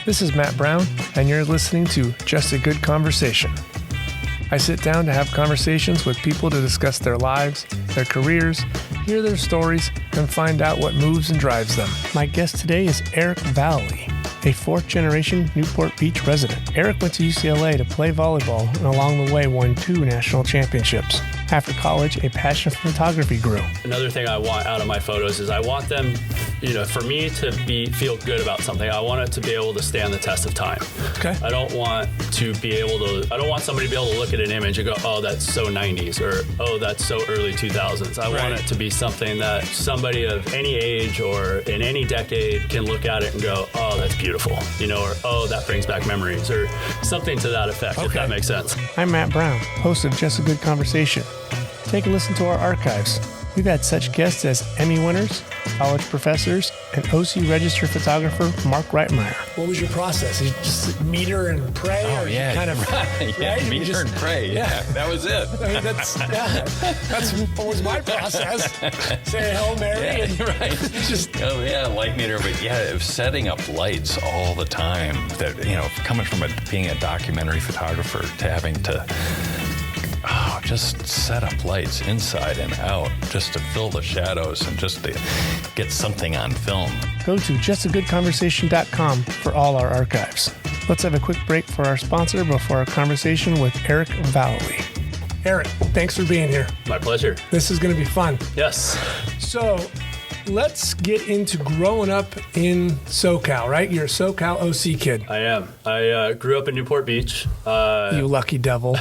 This is Matt Brown, and you're listening to Just a Good Conversation. I sit down to have conversations with people to discuss their lives, their careers, hear their stories, and find out what moves and drives them. My guest today is Eric Vallely, a fourth-generation Newport Beach resident. Eric went to UCLA to play volleyball and along the way won 2 national championships. After college, a passion for photography grew. Another thing I want out of my photos is I want them, for me to feel good about something. I want it to be able to stand the test of time. Okay. I don't want somebody to be able to look at an image and go, oh, that's so 90s, or oh, that's so early 2000s. I want it to be something that somebody of any age or in any decade can look at it and go, oh, that's beautiful, or oh, that brings back memories, or something to that effect, if that makes sense. I'm Matt Brown, host of Just a Good Conversation. Take a listen to our archives. We've had such guests as Emmy winners, college professors, and OC registered photographer Mark Reitmeyer. What was your process? You just meter and pray? Oh, yeah. Kind of, Meter and pray. Yeah, that was it. I mean, that's what was my process. Say Hail Mary. Yeah, right. Light meter. But setting up lights all the time. That, coming from being a documentary photographer to having to just set up lights inside and out just to fill the shadows and just to get something on film. Go to justagoodconversation.com for all our archives. Let's have a quick break for our sponsor before our conversation with Eric Vallely. Eric, thanks for being here. My pleasure. This is going to be fun. Yes. So let's get into growing up in Socal, right? You're a Socal OC kid. I am. I grew up in Newport Beach. You lucky devil.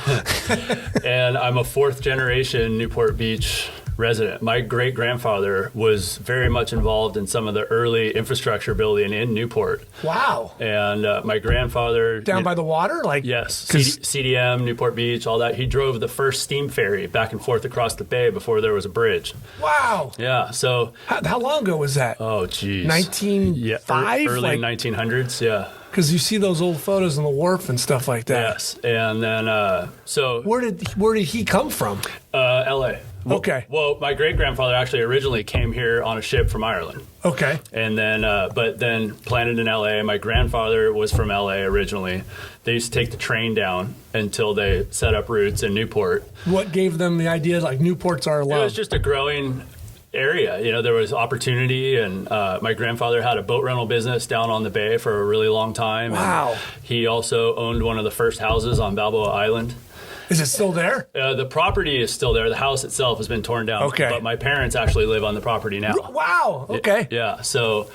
And I'm a 4th generation Newport Beach resident. My great-grandfather was very much involved in some of the early infrastructure building in Newport. Wow. And my grandfather... Down by the water? Yes. CDM, Newport Beach, all that. He drove the first steam ferry back and forth across the bay before there was a bridge. Wow. Yeah, so... How long ago was that? Oh, geez. 1905? Early 1900s, yeah. Because you see those old photos on the wharf and stuff like that. Yes, and then, so... Where did he come from? L.A. Okay. Well, my great-grandfather actually originally came here on a ship from Ireland. Okay. And then, but then planted in L.A. My grandfather was from L.A. originally. They used to take the train down until they set up roots in Newport. What gave them the idea, like, Newport's our love? It was just a growing area. There was opportunity, and my grandfather had a boat rental business down on the bay for a really long time. Wow. And he also owned one of the first houses on Balboa Island. Is it still there? The property is still there. The house itself has been torn down. Okay. But my parents actually live on the property now. Wow. Okay. So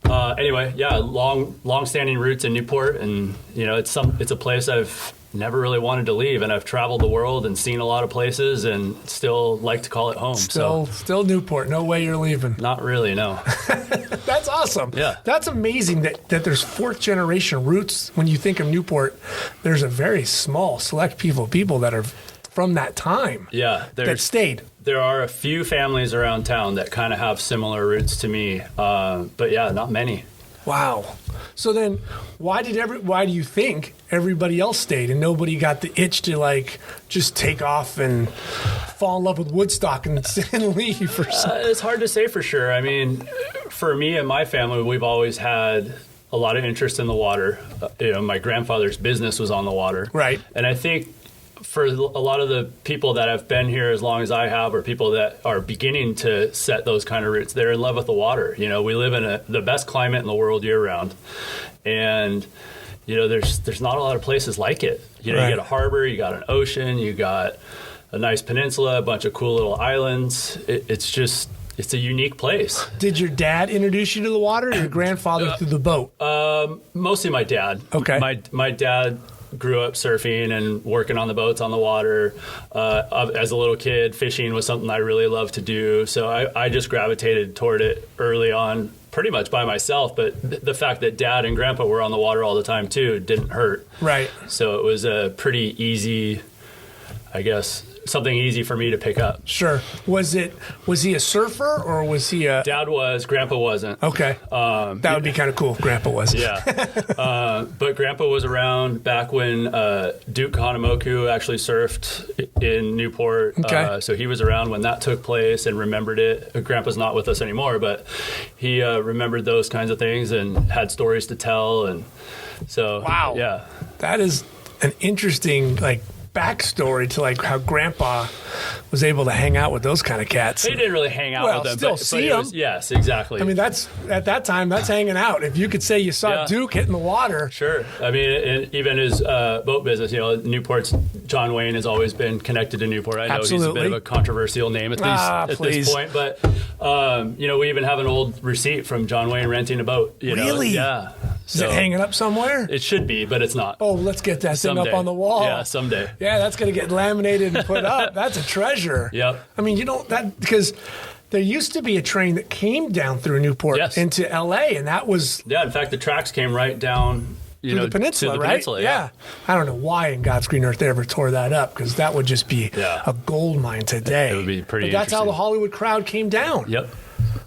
anyway, long-standing roots in Newport, and it's a place I've never really wanted to leave, and I've traveled the world and seen a lot of places, and still like to call it home. Still Newport. No way you're leaving. Not really, no. That's awesome. Yeah. That's amazing that there's 4th generation roots. When you think of Newport, there's a very small select people that are from that time. Yeah. That stayed. There are a few families around town that kind of have similar roots to me, but yeah, not many. Wow. So then why do you think everybody else stayed and nobody got the itch to just take off and fall in love with Woodstock and leave? It's hard to say for sure. I mean, for me and my family, we've always had a lot of interest in the water. My grandfather's business was on the water. Right. And I think for a lot of the people that have been here as long as I have, or people that are beginning to set those kind of roots, they're in love with the water. We live in the best climate in the world year-round. And, there's not a lot of places like it. You get a harbor, you got an ocean, you got a nice peninsula, a bunch of cool little islands. It's a unique place. Did your dad introduce you to the water, or your grandfather through the boat? Mostly my dad. Okay. My dad grew up surfing and working on the boats on the water. As a little kid, fishing was something I really loved to do. So I just gravitated toward it early on, pretty much by myself. But the fact that Dad and Grandpa were on the water all the time, too, didn't hurt. Right. So it was a pretty easy, I guess, something easy for me to pick up. Sure. Was he a surfer or was he a... Dad was, Grandpa wasn't. Okay. That would be kind of cool if Grandpa was. Yeah. But Grandpa was around back when Duke Kahanamoku actually surfed in Newport. Okay. So he was around when that took place and remembered it. Grandpa's not with us anymore, but he remembered those kinds of things and had stories to tell. And so, wow. Yeah. That is an interesting, backstory to how Grandpa was able to hang out with those kind of cats. He didn't really hang out with them, still but see it them. was, yes, exactly. I mean, that's at that time, that's hanging out. If you could say you saw Duke hitting the water. Sure. I mean, and even his boat business, Newport's John Wayne has always been connected to Newport. I know Absolutely. he's a bit of a controversial name at this point, but we even have an old receipt from John Wayne renting a boat. Really? Yeah. Is it hanging up somewhere? It should be, but it's not. Oh, let's get that thing up on the wall. Yeah, someday. Yeah, that's going to get laminated and put up. That's a treasure. Yep. I mean, because there used to be a train that came down through Newport into L.A., and that was... Yeah, in fact, the tracks came right down... through the peninsula, to the right? Peninsula, yeah. I don't know why in God's green earth they ever tore that up, because that would just be a gold mine today. It would be pretty But that's how interesting. the Hollywood crowd came down. Yep.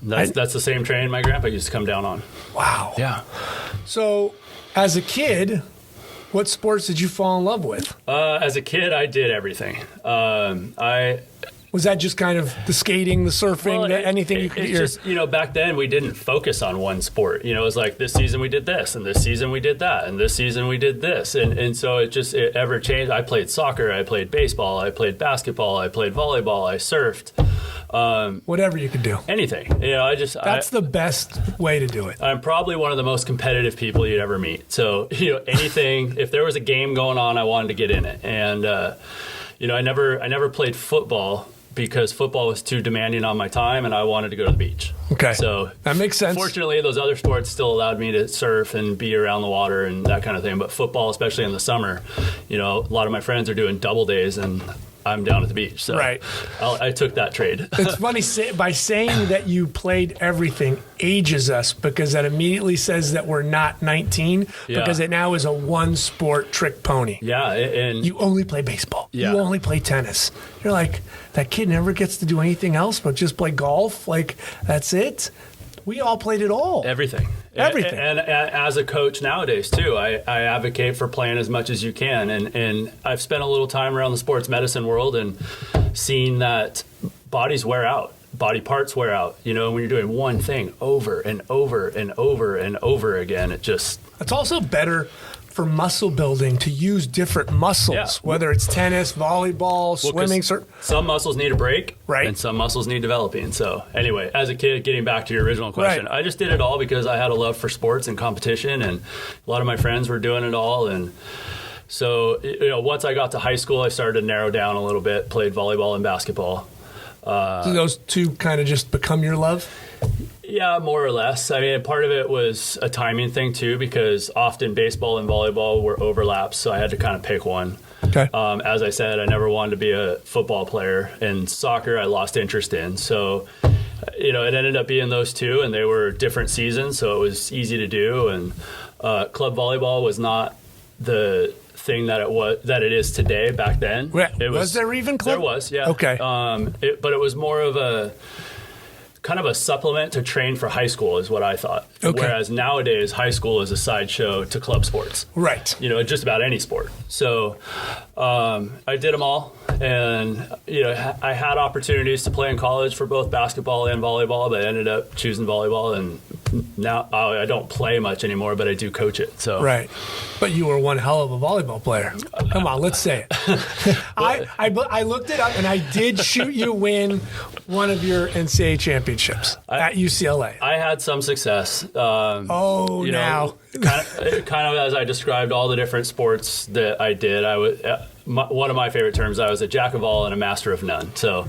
That's the same train my grandpa used to come down on. Wow. Yeah. So, as a kid, what sports did you fall in love with? As a kid, I did everything. Was that just kind of the skating, the surfing, anything you could... It's just, back then we didn't focus on one sport. It was like this season we did this, and this season we did that, and this season we did this. And so it ever changed. I played soccer, I played baseball, I played basketball, I played volleyball, I surfed. Whatever you could do. Anything. That's the best way to do it. I'm probably one of the most competitive people you'd ever meet. So, anything, if there was a game going on, I wanted to get in it. And, I never played football because football was too demanding on my time and I wanted to go to the beach. Okay. So that makes sense. Fortunately, those other sports still allowed me to surf and be around the water and that kind of thing. But football, especially in the summer, a lot of my friends are doing double days and I'm down at the beach. So right. I took that trade. It's funny, by saying that you played everything ages us because that immediately says that we're not 19 because it now is a one-sport trick pony. Yeah. And you only play baseball. Yeah. You only play tennis. You're like, that kid never gets to do anything else but just play golf. That's it. We all played it all. Everything. And as a coach nowadays, too, I advocate for playing as much as you can. And I've spent a little time around the sports medicine world and seen that bodies wear out. Body parts wear out. When you're doing one thing over and over and over and over again, it's also better for muscle building to use different muscles, whether it's tennis, volleyball, swimming. Some muscles need a break, right? And some muscles need developing. So anyway, as a kid, getting back to your original question, I just did it all because I had a love for sports and competition, and a lot of my friends were doing it all. And so, once I got to high school, I started to narrow down a little bit, played volleyball and basketball. Do those two kind of just become your love? Yeah, more or less. I mean, part of it was a timing thing, too, because often baseball and volleyball were overlaps, so I had to kind of pick one. Okay. As I said, I never wanted to be a football player, and soccer I lost interest in. So, it ended up being those two, and they were different seasons, so it was easy to do. And club volleyball was not the thing that it is today. Back then, was there even club? There was, yeah. Okay. But it was more of a kind of a supplement to train for high school is what I thought. Okay. Whereas nowadays, high school is a sideshow to club sports. Right. Just about any sport. So I did them all. And, I had opportunities to play in college for both basketball and volleyball, but I ended up choosing volleyball. And now I don't play much anymore, but I do coach it. So right. But you were one hell of a volleyball player. Come on, let's say it. I looked it up, and I did shoot you win one of your NCAA championships at UCLA. I had some success. Now. kind of as I described all the different sports that I did, one of my favorite terms, I was a jack of all and a master of none. So,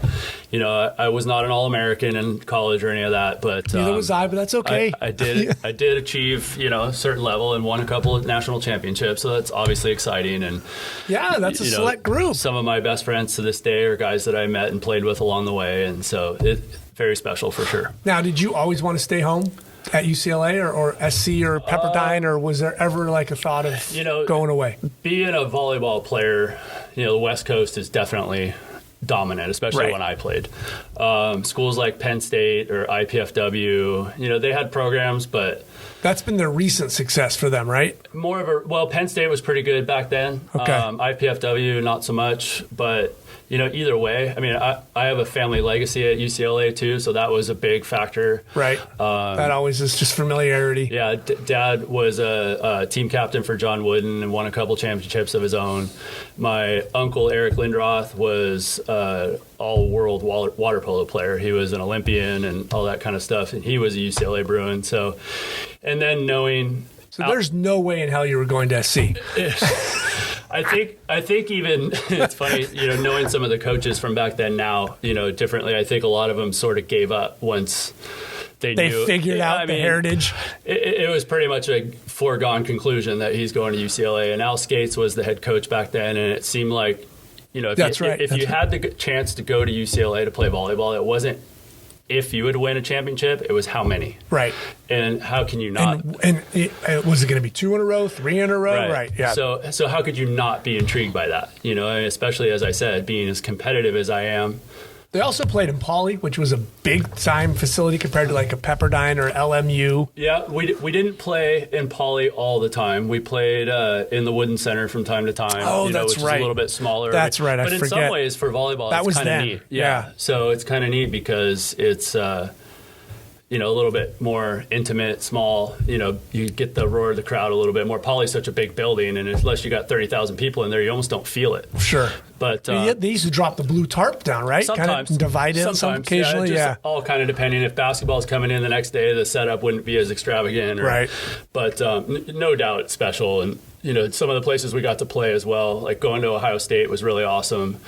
I was not an All-American in college or any of that, but neither was I. But that's okay. I did achieve a certain level and won a couple of national championships. So that's obviously exciting. And that's a select group. Some of my best friends to this day are guys that I met and played with along the way, and so it's very special for sure. Now, did you always want to stay home at UCLA or SC or Pepperdine, or was there ever a thought of going away? Being a volleyball player, the West Coast is definitely dominant, especially Right. when I played. Schools like Penn State or IPFW, they had programs, but That's been the recent success for them, right? more of Penn State was pretty good back then. Okay. IPFW, not so much, but either way, I mean, I have a family legacy at UCLA too, so that was a big factor. Right. That always is just familiarity. Yeah, Dad was a team captain for John Wooden and won a couple championships of his own. My uncle, Eric Lindroth, was all-world water polo player. He was an Olympian and all that kind of stuff, and he was a UCLA Bruin. So, and then knowing... So there's no way in hell you were going to SC. I think even it's funny, knowing some of the coaches from back then now, differently. I think a lot of them sort of gave up once they knew. Figured out the heritage. It was pretty much a foregone conclusion that he's going to UCLA. And Al Skates was the head coach back then, and it seemed like, if you had the chance to go to UCLA to play volleyball, it wasn't if you would win a championship, it was how many. Right. And how can you not? And was it going to be 2 in a row, 3 in a row? Right. Yeah. So how could you not be intrigued by that? Especially, as I said, being as competitive as I am. They also played in Pauley, which was a big-time facility compared to like a Pepperdine or LMU. Yeah, we didn't play in Pauley all the time. We played in the Wooden Center from time to time. Oh, that's which right. is a little bit smaller. That's right. But in some ways, for volleyball, that it's kind of neat. Yeah. So it's kind of neat because it's a little bit more intimate, small. You get the roar of the crowd a little bit more. Pauley's such a big building, and unless you got 30,000 people in there, you almost don't feel it. Sure. But they used to drop the blue tarp down, right? Sometimes. Kind of divide it occasionally. Yeah, all kind of depending. If basketball's coming in the next day, the setup wouldn't be as extravagant. Right. But no doubt it's special. And, some of the places we got to play as well, like going to Ohio State was really awesome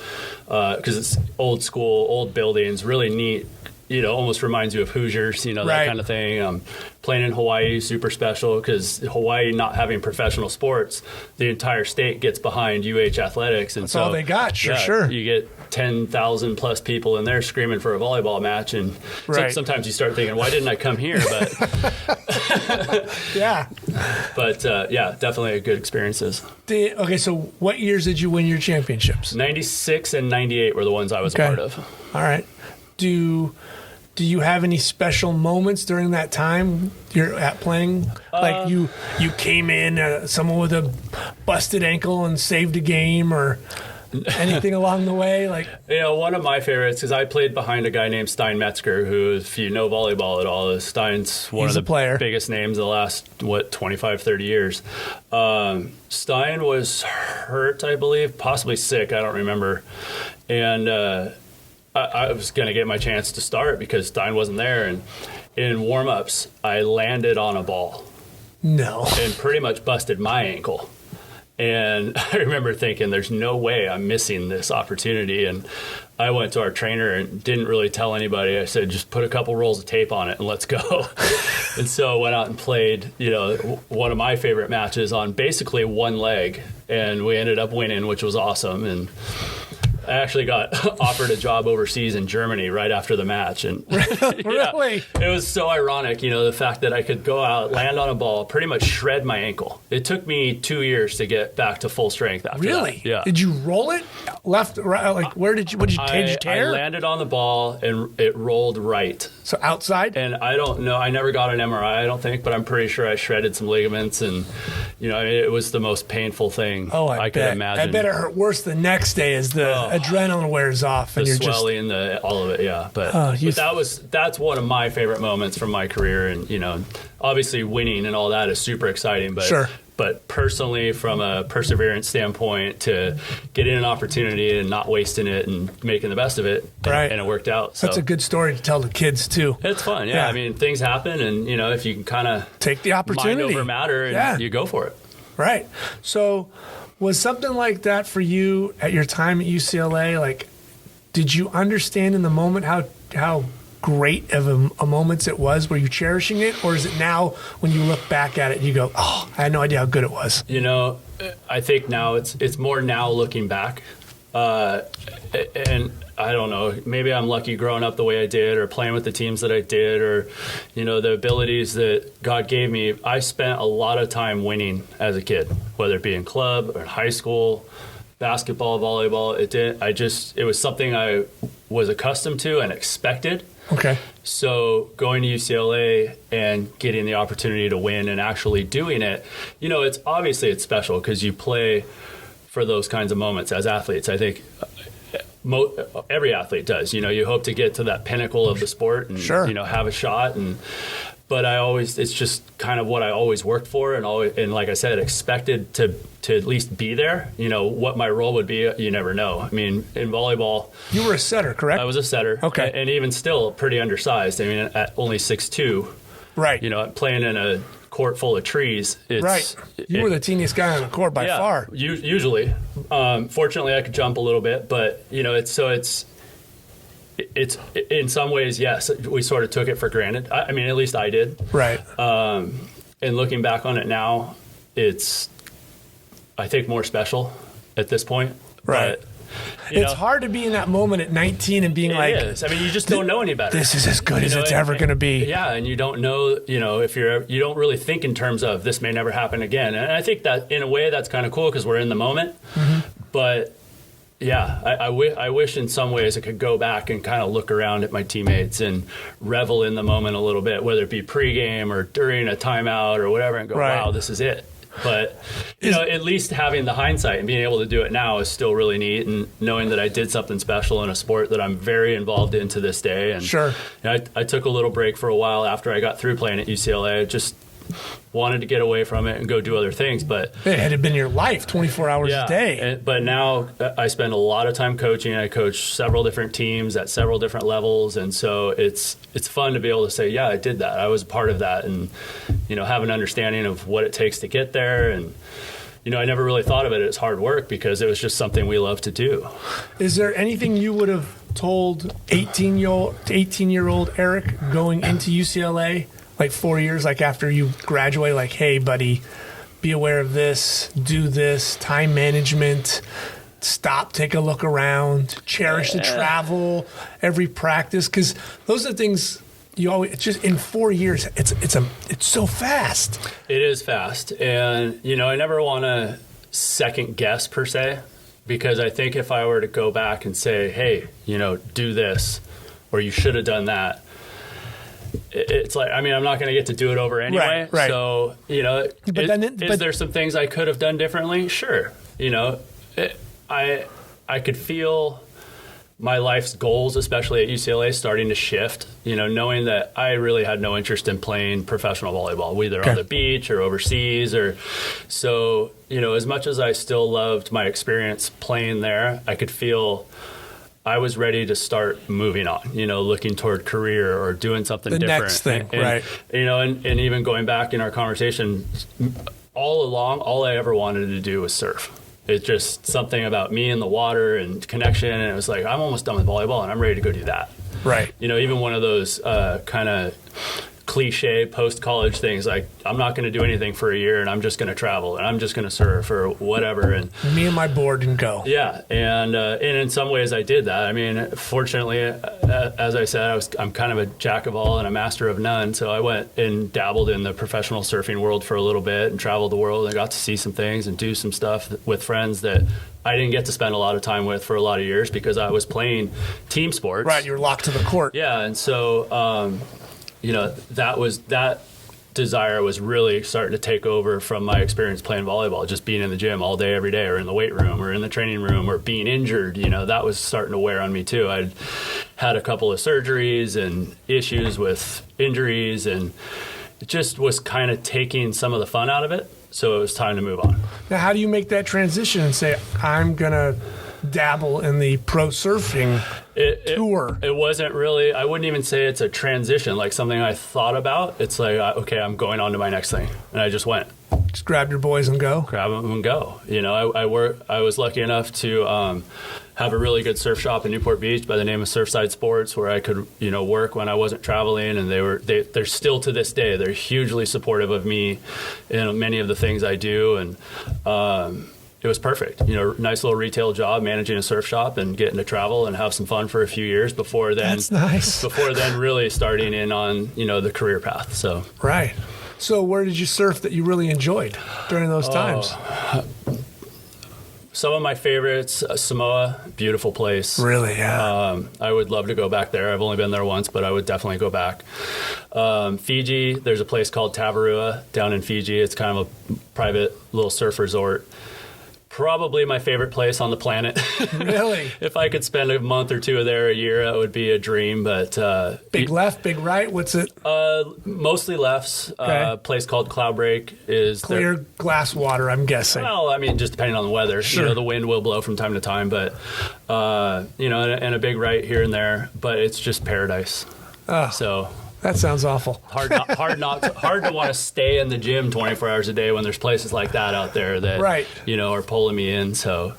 because it's old school, old buildings, really neat. Almost reminds you of Hoosiers, that Right. kind of thing. Playing in Hawaii, super special because Hawaii not having professional sports, the entire state gets behind UH athletics. And That's all they got, sure. You get 10,000 plus people in there screaming for a volleyball match. And Right. sometimes you start thinking, why didn't I come here? But Yeah. But definitely good experiences. Okay, so what years did you win your championships? 96 and 98 were the ones I was a part of. All right. Do you have any special moments during that time you're at playing? Like you came in, someone with a busted ankle and saved a game, or anything along the way? Like one of my favorites is I played behind a guy named Stein Metzger, who, if you know volleyball at all, Stein's one of the biggest names of the last 25, 30 years. Stein was hurt, I believe, possibly sick. I don't remember, and. I was going to get my chance to start because Stein wasn't there. And in warm-ups, I landed on a ball. No. And pretty much busted my ankle. And I remember thinking, there's no way I'm missing this opportunity. And I went to our trainer and didn't really tell anybody. I said, just put a couple rolls of tape on it and let's go. And so I went out and played, one of my favorite matches on basically one leg. And we ended up winning, which was awesome. And I actually got offered a job overseas in Germany right after the match. And Really? It was so ironic, the fact that I could go out, land on a ball, pretty much shred my ankle. It took me 2 years to get back to full strength after Really? that. Yeah. Did you roll it left, right? Like what did you tear? I landed on the ball and it rolled right. So outside? And I don't know. I never got an MRI, I don't think, but I'm pretty sure I shredded some ligaments. And, it was the most painful thing I could imagine. I bet it hurt worse the next day as the adrenaline wears off. And the you're swelling, all of it, yeah. But that's one of my favorite moments from my career. And, obviously winning and all that is super exciting. But Sure. But personally, from a perseverance standpoint, to getting an opportunity and not wasting it and making the best of it, right. and it worked out. So that's a good story to tell the kids too. It's fun, yeah. I mean, things happen, and if you can kind of take the opportunity, mind over matter, and you go for it. Right. So, was something like that for you at your time at UCLA? Like, did you understand in the moment how great of a moment it was? Were you cherishing it, or is it now when you look back at it, you go, "Oh, I had no idea how good it was"? I think now it's more now looking back, and I don't know. Maybe I'm lucky growing up the way I did, or playing with the teams that I did, or the abilities that God gave me. I spent a lot of time winning as a kid, whether it be in club or in high school. basketball, volleyball. It was something I was accustomed to and expected. Okay. So going to UCLA and getting the opportunity to win and actually doing it, it's special because you play for those kinds of moments as athletes. I think every athlete does. You hope to get to that pinnacle of the sport and have a shot. But it's just kind of what I always worked for, and like I said, expected to at least be there. What my role would be, you never know. I mean, in volleyball, you were a setter, correct? I was a setter. Okay, and even still pretty undersized. I mean, at only 6'2", right? Playing in a court full of trees. Right. You were the teeniest guy on the court by far. Usually, fortunately, I could jump a little bit, but it's in some ways, yes, we sort of took it for granted. I mean, at least I did. Right. And looking back on it now, it's, I think, more special at this point. Right. But, it's hard to be in that moment at 19 and being like, it is. I mean, you just don't know any better. This is as good as it's ever going to be. Yeah, and you don't know, if you don't really think in terms of this may never happen again. And I think that in a way that's kind of cool because we're in the moment. Mm-hmm. But yeah, I wish in some ways I could go back and kind of look around at my teammates and revel in the moment a little bit, whether it be pregame or during a timeout or whatever, and go, wow, this is it. But, at least having the hindsight and being able to do it now is still really neat, and knowing that I did something special in a sport that I'm very involved in to this day. And sure. I took a little break for a while after I got through playing at UCLA. I just wanted to get away from it and go do other things. But it had been your life 24 hours a day. But now I spend a lot of time coaching. I coach several different teams at several different levels. And so it's fun to be able to say, yeah, I did that. I was a part of that. And, have an understanding of what it takes to get there. And, I never really thought of it as hard work because it was just something we love to do. Is there anything you would have told 18-year-old Eric going into UCLA, like 4 years, like after you graduate, like, hey, buddy, be aware of this, do this, time management, stop, take a look around, cherish the travel, every practice? Because those are things you always, it's just in 4 years, it's so fast. It is fast. And, I never want to second guess per se, because I think if I were to go back and say, hey, do this, or you should have done that, it's like, I mean, I'm not going to get to do it over anyway. Right. So, is there some things I could have done differently? Sure. I could feel my life's goals, especially at UCLA, starting to shift, knowing that I really had no interest in playing professional volleyball, either on the beach or overseas. So, as much as I still loved my experience playing there, I could feel I was ready to start moving on, looking toward career or doing something different. Next thing, right. And even going back in our conversation, all along, all I ever wanted to do was surf. It's just something about me and the water and connection. And it was like, I'm almost done with volleyball and I'm ready to go do that. Right. Even one of those kind of cliche post-college things, like I'm not going to do anything for a year and I'm just going to travel and I'm just going to surf or whatever. And me and my board and go. Yeah. And in some ways I did that. I mean, fortunately, as I said, I'm kind of a jack of all and a master of none. So I went and dabbled in the professional surfing world for a little bit and traveled the world and got to see some things and do some stuff with friends that I didn't get to spend a lot of time with for a lot of years because I was playing team sports. Right. You were locked to the court. Yeah. And so, that desire was really starting to take over from my experience playing volleyball, just being in the gym all day, every day, or in the weight room or in the training room or being injured. That was starting to wear on me too. I'd had a couple of surgeries and issues with injuries, and it just was kind of taking some of the fun out of it. So it was time to move on. Now, how do you make that transition and say, I'm going to dabble in the pro surfing tour? It wasn't really, I wouldn't even say it's a transition, like something I thought about. It's like, okay, I'm going on to my next thing. And I just went. Just grab your boys and go? Grab them and go. I was lucky enough to have a really good surf shop in Newport Beach by the name of Surfside Sports, where I could, work when I wasn't traveling. And they're still to this day, they're hugely supportive of me in many of the things I do. And, it was perfect. Nice little retail job, managing a surf shop and getting to travel and have some fun for a few years before then. That's nice. Before then really starting in on, the career path. So. Right. So where did you surf that you really enjoyed during those times? Some of my favorites, Samoa, beautiful place. Really, yeah. I would love to go back there. I've only been there once, but I would definitely go back. Fiji, there's a place called Tavarua down in Fiji. It's kind of a private little surf resort. Probably my favorite place on the planet. Really? If I could spend a month or two there a year, that would be a dream. But big left, big right. What's it? Mostly lefts. Okay. A place called Cloudbreak is Clear glass water, I'm guessing. Well, I mean, just depending on the weather. Sure. The wind will blow from time to time, but and a big right here and there. But it's just paradise. Oh, So. that sounds awful. Hard to want to stay in the gym 24 hours a day when there's places like that out there that Right. are pulling me in. So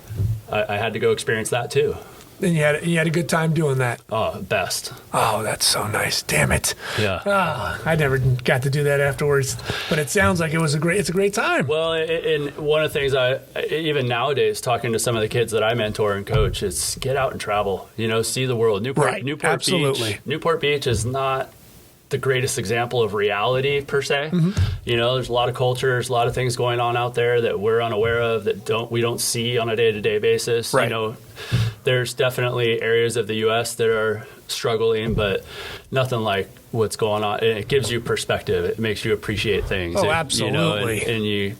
I had to go experience that too. And you had a good time doing that. Oh, best. Oh, that's so nice. Damn it. Yeah. I never got to do that afterwards, but it sounds like it's a great time. Well, and one of the things even nowadays, talking to some of the kids that I mentor and coach, is get out and travel. See the world. Newport Absolutely. Beach. Newport Beach is not the greatest example of reality per se. Mm-hmm. There's a lot of cultures, a lot of things going on out there that we're unaware of that we don't see on a day-to-day basis. Right. There's definitely areas of the U.S. that are struggling, but nothing like what's going on. And it gives you perspective. It makes you appreciate things. Oh, absolutely. And you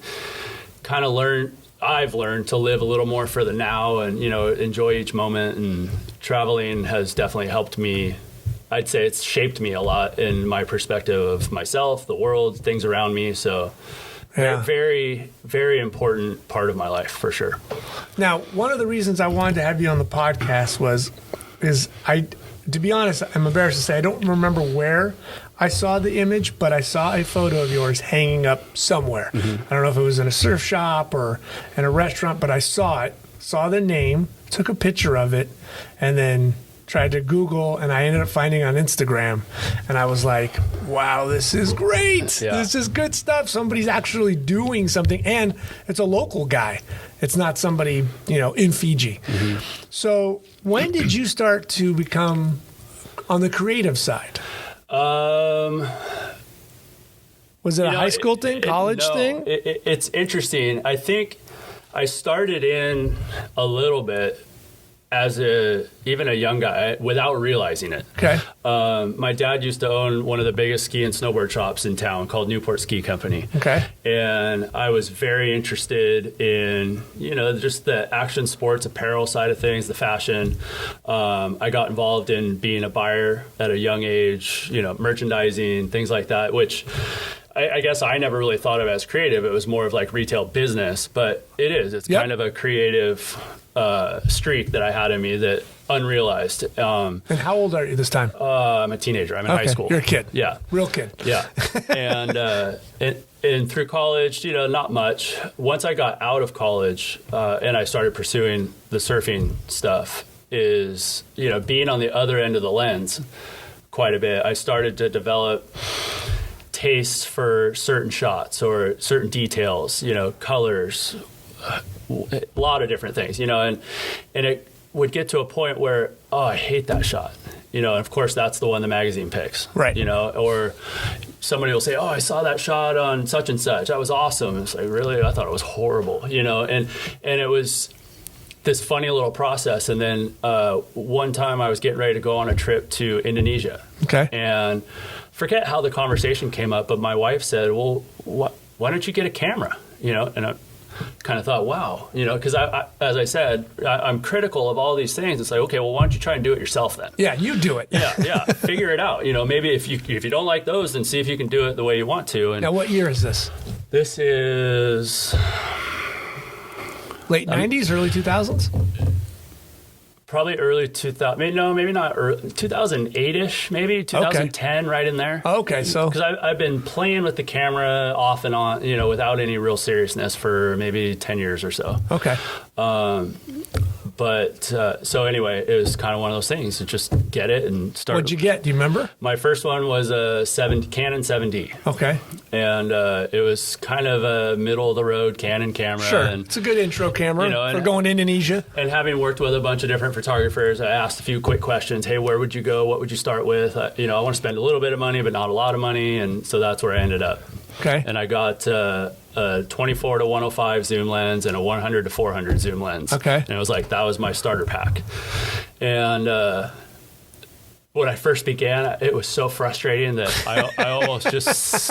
kind of learn. I've learned to live a little more for the now and enjoy each moment. And traveling has definitely helped me. I'd say it's shaped me a lot in my perspective of myself, the world, things around me. So Yeah. very, very important part of my life for sure. Now, one of the reasons I wanted to have you on the podcast to be honest, I'm embarrassed to say I don't remember where I saw the image, but I saw a photo of yours hanging up somewhere. Mm-hmm. I don't know if it was in a surf shop or in a restaurant, but I saw it, saw the name, took a picture of it, and then tried to Google, and I ended up finding on Instagram, and I was like, wow, this is great. Yeah. This is good stuff. Somebody's actually doing something, and it's a local guy. It's not somebody, in Fiji. Mm-hmm. So when did you start to become on the creative side? Was it a high school thing, college thing? It's interesting. I think I started in a little bit as even a young guy without realizing it. Okay. My dad used to own one of the biggest ski and snowboard shops in town called Newport Ski Company. Okay. And I was very interested in, just the action sports apparel side of things, the fashion. I got involved in being a buyer at a young age, merchandising, things like that, which I guess I never really thought of as creative. It was more of like retail business, but it is. It's Yep. kind of a creative streak that I had in me that unrealized. And how old are you this time? I'm a teenager. I'm in high school. You're a kid. Yeah. Real kid. Yeah. And through college, not much. Once I got out of college and I started pursuing the surfing stuff is, being on the other end of the lens quite a bit. I started to develop tastes for certain shots or certain details, colors, a lot of different things, and it would get to a point where, I hate that shot, and of course that's the one the magazine picks, right? Or somebody will say, I saw that shot on such and such, that was awesome. It's like, really? I thought it was horrible, and it was this funny little process. And then one time I was getting ready to go on a trip to Indonesia. Okay. And forget how the conversation came up, but my wife said, well, why don't you get a camera? And I kind of thought, wow, because as I said, I'm critical of all these things. It's like, okay, well, why don't you try and do it yourself then? Yeah, you do it. Yeah, figure it out. Maybe if you don't like those, then see if you can do it the way you want to. And now, what year is this? This is late 90s, early 2000s? Probably early 2000. Maybe not early, 2008-ish, maybe 2010, right in there. Okay, so because I've been playing with the camera off and on, without any real seriousness for maybe 10 years or so. Okay. But so anyway, it was kind of one of those things to just get it and start. What'd you get? Do you remember? My first one was a Canon 7D. Okay. And it was kind of a middle of the road Canon camera. Sure. And, it's a good intro camera for going to Indonesia. And having worked with a bunch of different photographers, I asked a few quick questions. Hey, where would you go? What would you start with? I want to spend a little bit of money, but not a lot of money. And so that's where I ended up. Okay. And I got a a 24 to 105 zoom lens and a 100 to 400 zoom lens. Okay. And it was like, that was my starter pack. And when I first began, it was so frustrating that I almost just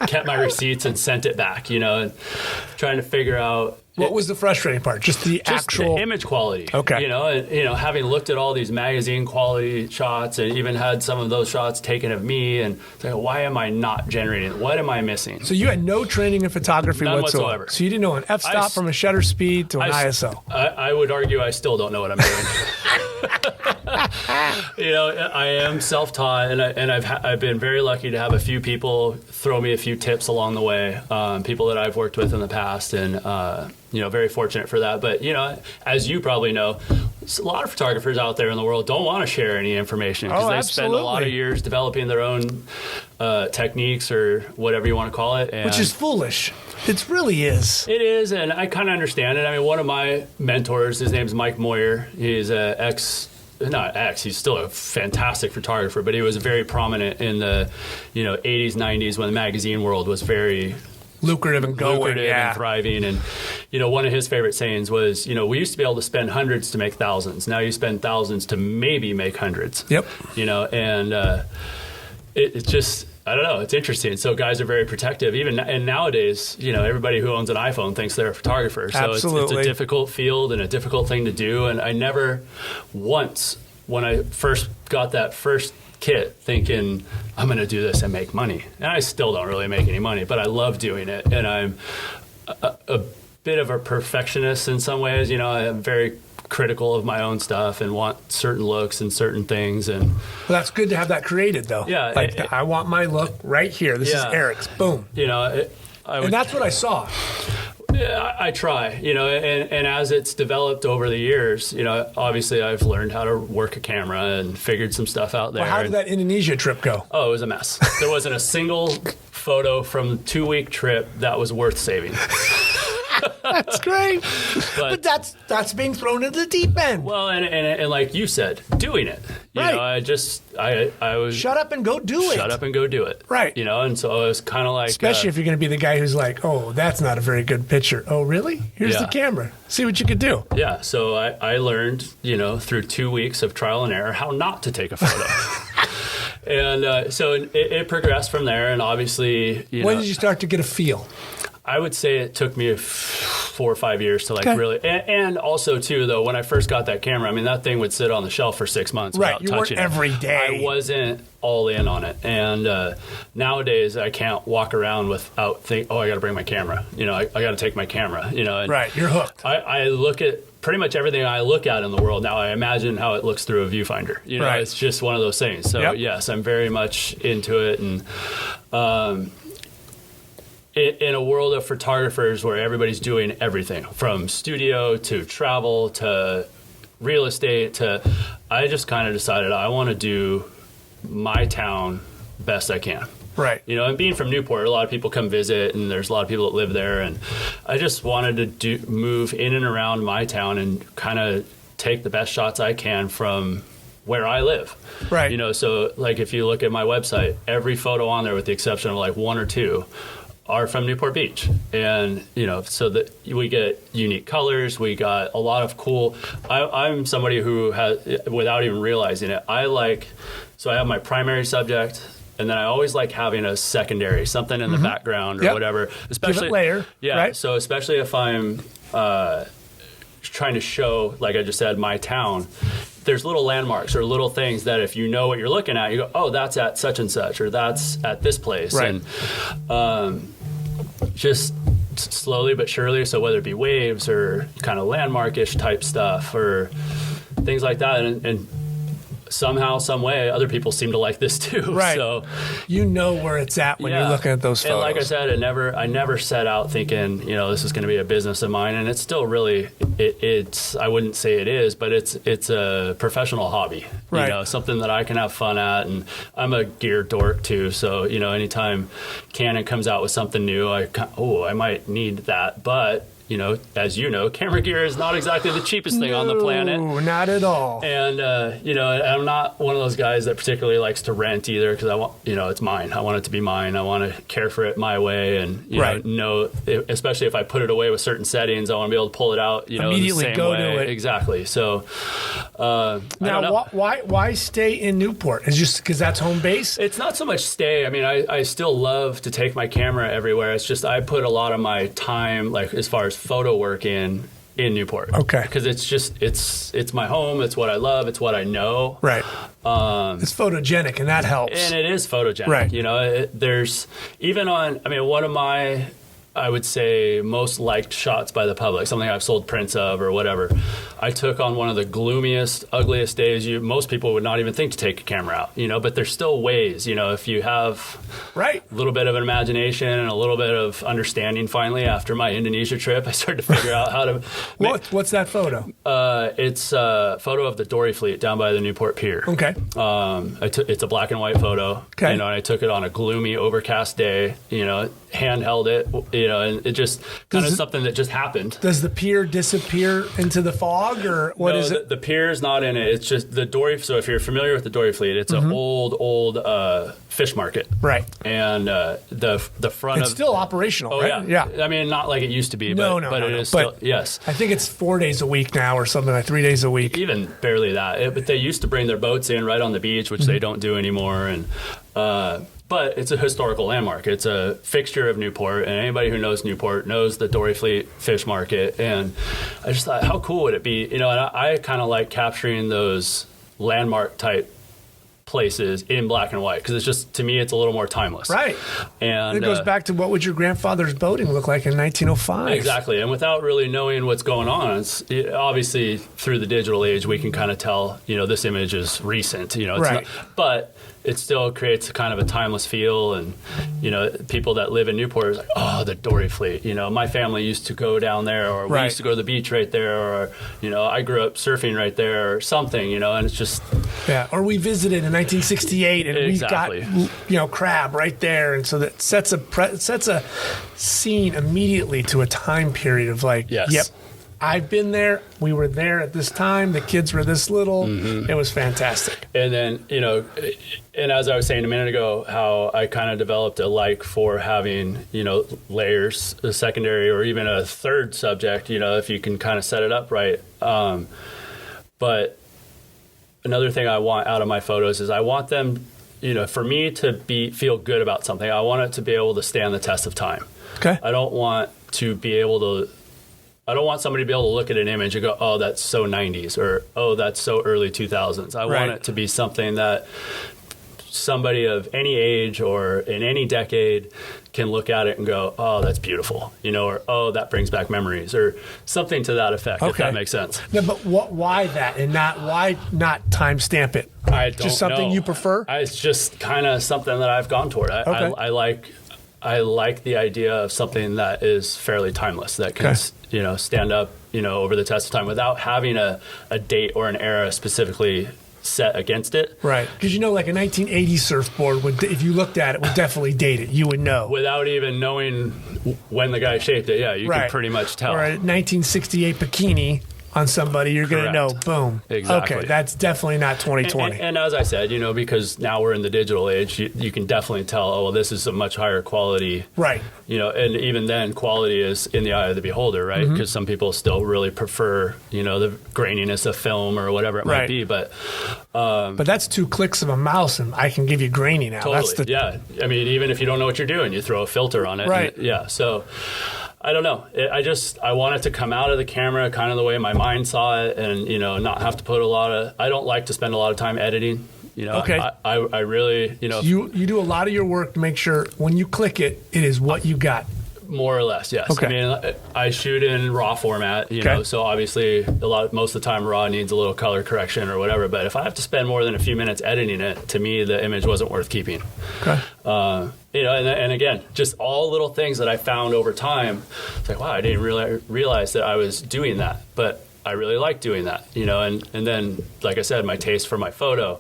kept my receipts and sent it back, and trying to figure out. What was the frustrating part? Just the actual the image quality. Okay. And having looked at all these magazine quality shots and even had some of those shots taken of me, and like, why am I not generating it? What am I missing? So you had no training in photography None whatsoever. So you didn't know an f-stop from a shutter speed to an ISO. I would argue I still don't know what I'm doing. I am self-taught, and I've been very lucky to have a few people throw me a few tips along the way, people that I've worked with in the past, and very fortunate for that. But as you probably know, a lot of photographers out there in the world don't want to share any information because they spend a lot of years developing their own techniques or whatever you want to call it, which is foolish. It really is. It is, and I kind of understand it. I mean, one of my mentors, his name's Mike Moyer. He's he's still a fantastic photographer, but he was very prominent in the 80s, 90s when the magazine world was very lucrative and and thriving. And one of his favorite sayings was, we used to be able to spend hundreds to make thousands. Now you spend thousands to maybe make hundreds. Yep. And it's just, I don't know, it's interesting. So guys are very protective. And nowadays, everybody who owns an iPhone thinks they're a photographer. So it's a difficult field and a difficult thing to do. And I never once, when I first got that first kit, thinking I'm going to do this and make money. And I still don't really make any money, but I love doing it. And I'm a bit of a perfectionist in some ways. I'm very critical of my own stuff and want certain looks and certain things. And well, that's good to have that created, though. Yeah, I want my look right here. This is Eric's. Boom. And that's what I saw. Yeah, I try, and as it's developed over the years, obviously I've learned how to work a camera and figured some stuff out there. Well, how did that Indonesia trip go? Oh, it was a mess. There wasn't a single photo from the 2-week trip that was worth saving. That's great. But that's being thrown into the deep end. Well, and like you said, doing it. Right. I was shut up and go do it. Shut up and go do it. Right. And so it was kind of like, especially if you're going to be the guy who's like, oh, that's not a very good picture. Oh, really? Here's the camera. See what you could do. Yeah. So I learned, through 2 weeks of trial and error, how not to take a photo. And so it progressed from there. And obviously, when did you start to get a feel? I would say it took me 4 or 5 years to really, and also too, though, when I first got that camera, I mean, that thing would sit on the shelf for 6 months without touching it. Every day. I wasn't all in on it. And nowadays I can't walk around without I got to bring my camera. I got to take my camera, and right. You're hooked. I look at pretty much everything I look at in the world now. I imagine how it looks through a viewfinder. Right. It's just one of those things. So yes, I'm very much into it. And, in a world of photographers where everybody's doing everything from studio to travel to real estate I just kind of decided I want to do my town best I can. Right. And being from Newport, a lot of people come visit and there's a lot of people that live there. And I just wanted to move in and around my town and kind of take the best shots I can from where I live. Right. So like if you look at my website, every photo on there with the exception of like 1 or 2 are from Newport Beach. And, so that we get unique colors. We got a lot of cool, I'm somebody who has, without even realizing it, so I have my primary subject, and then I always like having a secondary, something in the background or whatever. Especially, give it layer. Yeah. Right? So especially if I'm trying to show, like I just said, my town, there's little landmarks or little things that if you know what you're looking at, you go, oh, that's at such and such, or that's at this place. Right. And just slowly but surely, so whether it be waves or kind of landmarkish type stuff or things like that, and somehow, some way, other people seem to like this too. Right. So where it's at when you're looking at those photos. And like I said, I never set out thinking, this is going to be a business of mine, and it's still really, it's I wouldn't say it is, but it's a professional hobby. Right. Something that I can have fun at, and I'm a gear dork too. So anytime Canon comes out with something new, I might need that, but you know, as you know, camera gear is not exactly the cheapest thing on the planet. No, not at all. And, you know, I'm not one of those guys that particularly likes to rent either, because I want, you know, it's mine. I want it to be mine. I want to care for it my way. And, you know, especially if I put it away with certain settings, I want to be able to pull it out, you know, immediately in the same go way. To it. Exactly. So, now, why stay in Newport? Is just because that's home base? It's not so much stay. I mean, I still love to take my camera everywhere. It's just I put a lot of my time, like as far as photo work in Newport. Okay. Because it's just it's my home. It's what I love. It's what I know. Right. It's photogenic, and that helps. And it is photogenic. Right. You know, there's even on. I mean, one of my, I would say, most liked shots by the public, something I've sold prints of or whatever, I took on one of the gloomiest, ugliest days. Most people would not even think to take a camera out, you know, but there's still ways, you know, if you have a little bit of an imagination and a little bit of understanding. Finally, after my Indonesia trip, I started to figure out how to What's that photo? It's a photo of the dory fleet down by the Newport Pier. Okay. It's a black and white photo. Okay. You know, and I took it on a gloomy, overcast day, you know, handheld it, you know, and it just kind of something that just happened. Does the pier disappear into the fog, or what is it? The pier is not in it. It's just the dory. So if you're familiar with the dory fleet, it's an old fish market. Right. And the front it's still operational, right? Yeah. I mean, not like it used to be, but it is still, yes. I think it's 4 days a week now or something, like 3 days a week. Even barely that. But they used to bring their boats in right on the beach, which they don't do anymore. And but it's a historical landmark. It's a fixture of Newport, and anybody who knows Newport knows the Dory Fleet Fish Market. And I just thought, how cool would it be? You know, and I kind of like capturing those landmark type places in black and white, because it's just, to me, it's a little more timeless. Right. And it goes back to what would your grandfather's boating look like in 1905? Exactly. And without really knowing what's going on, obviously through the digital age, we can kind of tell, you know, this image is recent, you know, it's not, but it still creates kind of a timeless feel. And, you know, people that live in Newport are like, oh, the Dory Fleet. You know, my family used to go down there, or we used to go to the beach right there, or, you know, I grew up surfing right there or something, you know, and it's just. Yeah, or we visited in 1968 and we got, you know, crab right there. And so that sets a scene immediately to a time period of like, yep. I've been there. We were there at this time. The kids were this little. Mm-hmm. It was fantastic. And then, you know, and as I was saying a minute ago, how I kind of developed a like for having, you know, layers, a secondary or even a third subject, you know, if you can kind of set it up right. But another thing I want out of my photos is I want them, you know, for me to feel good about something. I want it to be able to stand the test of time. Okay. I don't want somebody to be able to look at an image and go, oh, that's so 90s, or, oh, that's so early 2000s. I want it to be something that somebody of any age or in any decade can look at it and go, oh, that's beautiful, you know, or, oh, that brings back memories, or something to that effect, if that makes sense. No, but why that, and why not timestamp it? I don't know. Just something you prefer? It's just kind of something that I've gone toward. I like the idea of something that is fairly timeless, that can, you know, stand up, you know, over the test of time without having a date or an era specifically set against it. Right. Because, you know, like a 1980 surfboard, if you looked at it, would definitely date it. You would know. Without even knowing when the guy shaped it, you can pretty much tell. Or a 1968 bikini on somebody, you're going to know, boom. Exactly. Okay, that's definitely not 2020. And as I said, you know, because now we're in the digital age, you can definitely tell, oh, well, this is a much higher quality. Right. You know, and even then, quality is in the eye of the beholder, right? Because some people still really prefer, you know, the graininess of film or whatever it might be. But that's 2 clicks of a mouse, and I can give you grainy now. Totally, yeah. I mean, even if you don't know what you're doing, you throw a filter on it. Right. And, so I don't know. I want it to come out of the camera kind of the way my mind saw it, and, you know, not have to put I don't like to spend a lot of time editing. You know, I really, you know. You do a lot of your work to make sure when you click it, it is what you got. More or less, yes. Okay. I mean, I shoot in RAW format, you know, so obviously most of the time RAW needs a little color correction or whatever. But if I have to spend more than a few minutes editing it, to me, the image wasn't worth keeping. Okay. You know, and again, just all little things that I found over time. It's like, wow, I didn't really realize that I was doing that, but I really like doing that, you know. And then, like I said, my taste for my photo,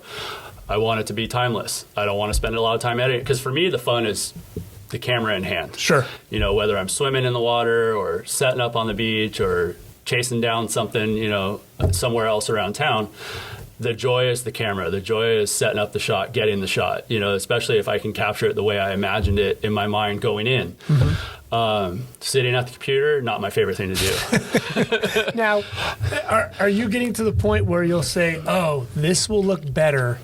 I want it to be timeless. I don't want to spend a lot of time editing, because for me, the fun is the camera in hand. Sure. You know, whether I'm swimming in the water or setting up on the beach or chasing down something, you know, somewhere else around town, the joy is the camera. The joy is setting up the shot, getting the shot, you know, especially if I can capture it the way I imagined it in my mind going in. Sitting at the computer, not my favorite thing to do. Now, are you getting to the point where you'll say, oh, this will look better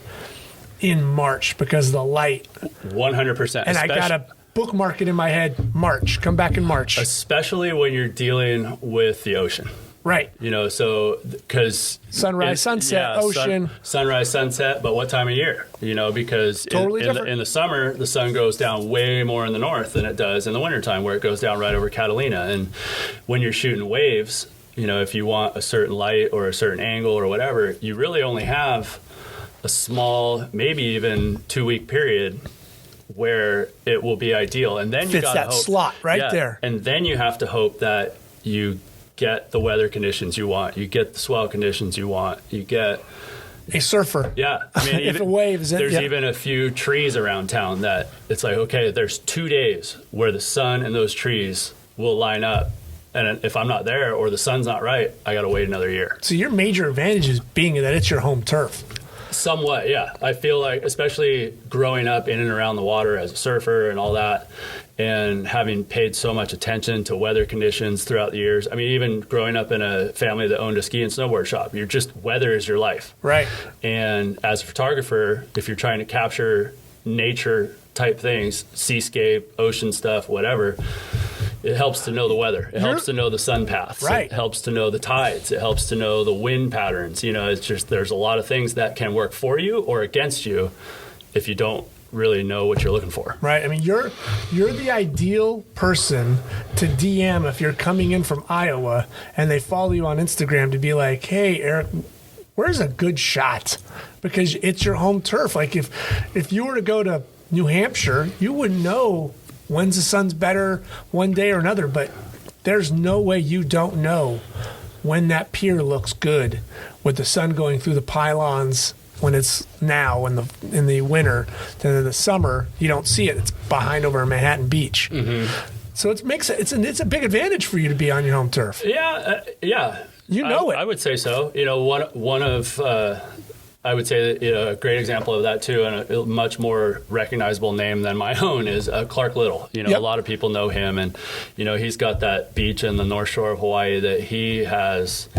in March because of the light? 100%. And I got to bookmark it in my head, March, come back in March. Especially when you're dealing with the ocean. Right. You know, so because sunrise, sunset, ocean. Sunrise, sunset, but what time of year? You know, because totally in the summer, the sun goes down way more in the north than it does in the wintertime, where it goes down right over Catalina. And when you're shooting waves, you know, if you want a certain light or a certain angle or whatever, you really only have a small, maybe even 2-week period where it will be ideal. And then you got to hope. Fits that slot right there. And then you have to hope that you get the weather conditions you want. You get the swell conditions you want. You get a surfer. Yeah. I mean, if a wave is in, there's even a few trees around town that it's like, okay, there's 2 days where the sun and those trees will line up. And if I'm not there or the sun's not right, I got to wait another year. So your major advantage is being that it's your home turf. Somewhat, yeah. I feel like, especially growing up in and around the water as a surfer and all that, and having paid so much attention to weather conditions throughout the years. I mean, even growing up in a family that owned a ski and snowboard shop, you're just, weather is your life. Right. And as a photographer, if you're trying to capture nature type things, seascape, ocean stuff, whatever, it helps to know the weather. It helps to know the sun paths. Right. It helps to know the tides. It helps to know the wind patterns. You know, it's just, there's a lot of things that can work for you or against you if you don't really know what you're looking for. Right. I mean, you're the ideal person to DM if you're coming in from Iowa and they follow you on Instagram to be like, hey, Eric, where's a good shot? Because it's your home turf. Like if you were to go to New Hampshire, you wouldn't know when's the sun's better one day or another, but there's no way you don't know when that pier looks good with the sun going through the pylons when it's now in the winter. Then in the summer, you don't see it. It's behind over Manhattan Beach. Mm-hmm. So it's a big advantage for you to be on your home turf. Yeah, yeah. You know it. I would say so. You know, one of I would say that, you know, a great example of that too, and a much more recognizable name than my own is Clark Little. You know, Yep. A lot of people know him, and you know, he's got that beach in the North Shore of Hawaii that he has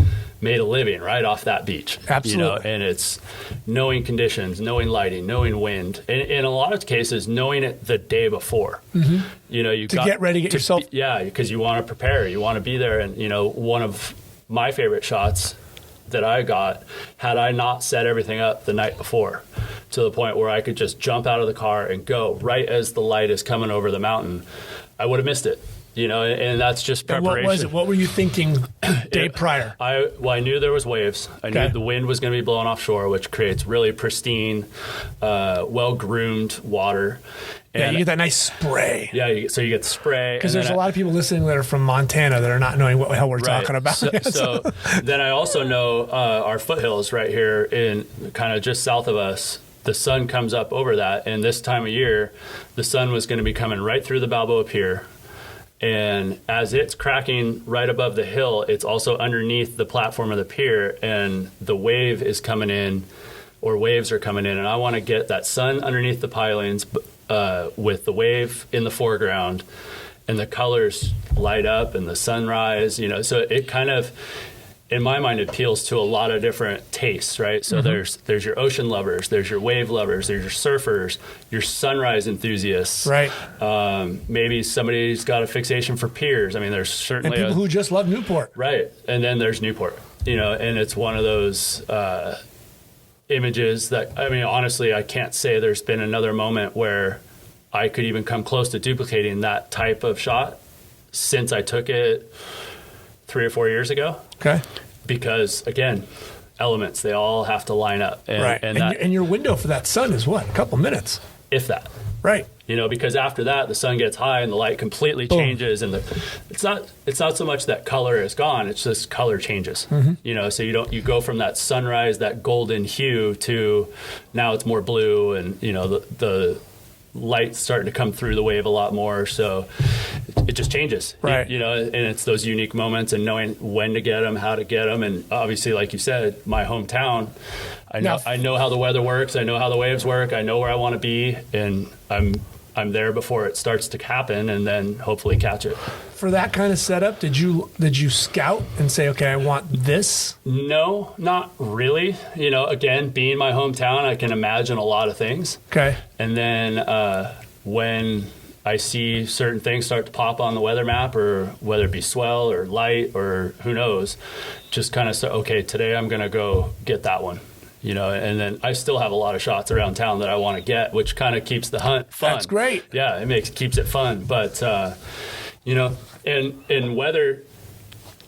made a living right off that beach. Absolutely. You know, and it's knowing conditions, knowing lighting, knowing wind, and in a lot of cases, knowing it the day before. Mm-hmm. You know, get ready, get yourself. Yeah, because you want to prepare, you want to be there, and you know, one of my favorite shots that I got, had I not set everything up the night before, to the point where I could just jump out of the car and go right as the light is coming over the mountain, I would have missed it. You know, and that's just preparation. And what was it? What were you thinking day prior? I knew there was waves. I knew the wind was going to be blowing offshore, which creates really pristine, well-groomed water. Yeah, you get that nice spray. Yeah, so you get the spray. Because there's a lot of people listening that are from Montana that are not knowing what the hell we're talking about. So then I also know our foothills right here in kind of just south of us, the sun comes up over that. And this time of year, the sun was going to be coming right through the Balboa Pier. And as it's cracking right above the hill, it's also underneath the platform of the pier, and the wave is coming in, or waves are coming in, and I want to get that sun underneath the pilings with the wave in the foreground, and the colors light up, and the sunrise, you know, so it kind of, in my mind, appeals to a lot of different tastes, right? So there's your ocean lovers, there's your wave lovers, there's your surfers, your sunrise enthusiasts. Right. Maybe somebody's got a fixation for piers. I mean, there's certainly and people who just love Newport. Right. And then there's Newport, you know, and it's one of those images that, I mean, honestly, I can't say there's been another moment where I could even come close to duplicating that type of shot since I took it 3 or 4 years ago. Okay. Because again, elements, they all have to line up. And, right. And your window for that sun is what? A couple minutes. If that. Right. You know, because after that, the sun gets high and the light completely changes, and it's not so much that color is gone; it's just color changes. Mm-hmm. You know, so you go from that sunrise, that golden hue, to now it's more blue, and you know the light's starting to come through the wave a lot more. So it just changes, right? And it's those unique moments and knowing when to get them, how to get them. And obviously, like you said, my hometown, I know how the weather works. I know how the waves work. I know where I want to be, and I'm there before it starts to happen, and then hopefully catch it. For that kind of setup, did you scout and say, okay, I want this? No, not really. Again, being my hometown, I can imagine a lot of things. Okay. And then when I see certain things start to pop on the weather map, or whether it be swell or light or who knows, just kind of say, okay, today I'm going to go get that one. And then I still have a lot of shots around town that I want to get, which kind of keeps the hunt fun. That's great. Yeah, keeps it fun. But, and weather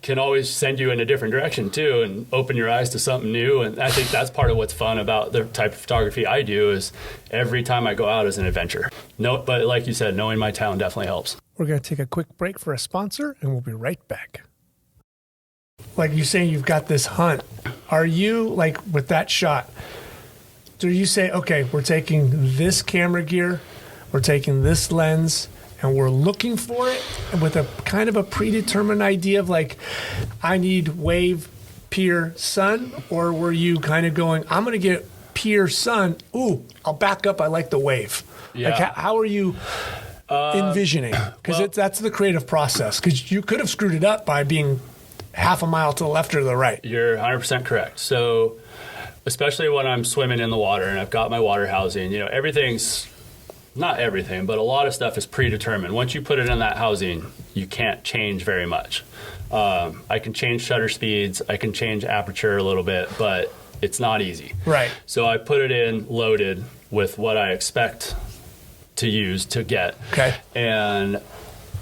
can always send you in a different direction too, and open your eyes to something new. And I think that's part of what's fun about the type of photography I do, is every time I go out is an adventure. But like you said, knowing my town definitely helps. We're going to take a quick break for a sponsor, and we'll be right back. Like you're saying, you've got this hunt. Are you, like with that shot, do you say, okay, we're taking this camera gear, we're taking this lens, and we're looking for it with a kind of a predetermined idea of like, I need wave, pier, sun? Or were you kind of going, I'm going to get pier, sun, ooh, I'll back up, I like the wave? Yeah. Like, how are you envisioning? Because that's the creative process. Because you could have screwed it up by being half a mile to the left or to the right. You're 100% correct. So especially when I'm swimming in the water and I've got my water housing, everything's, not everything, but a lot of stuff is predetermined. Once you put it in that housing, you can't change very much. I can change shutter speeds, I can change aperture a little bit, but it's not easy. Right. So I put it in loaded with what I expect to use to get. Okay. And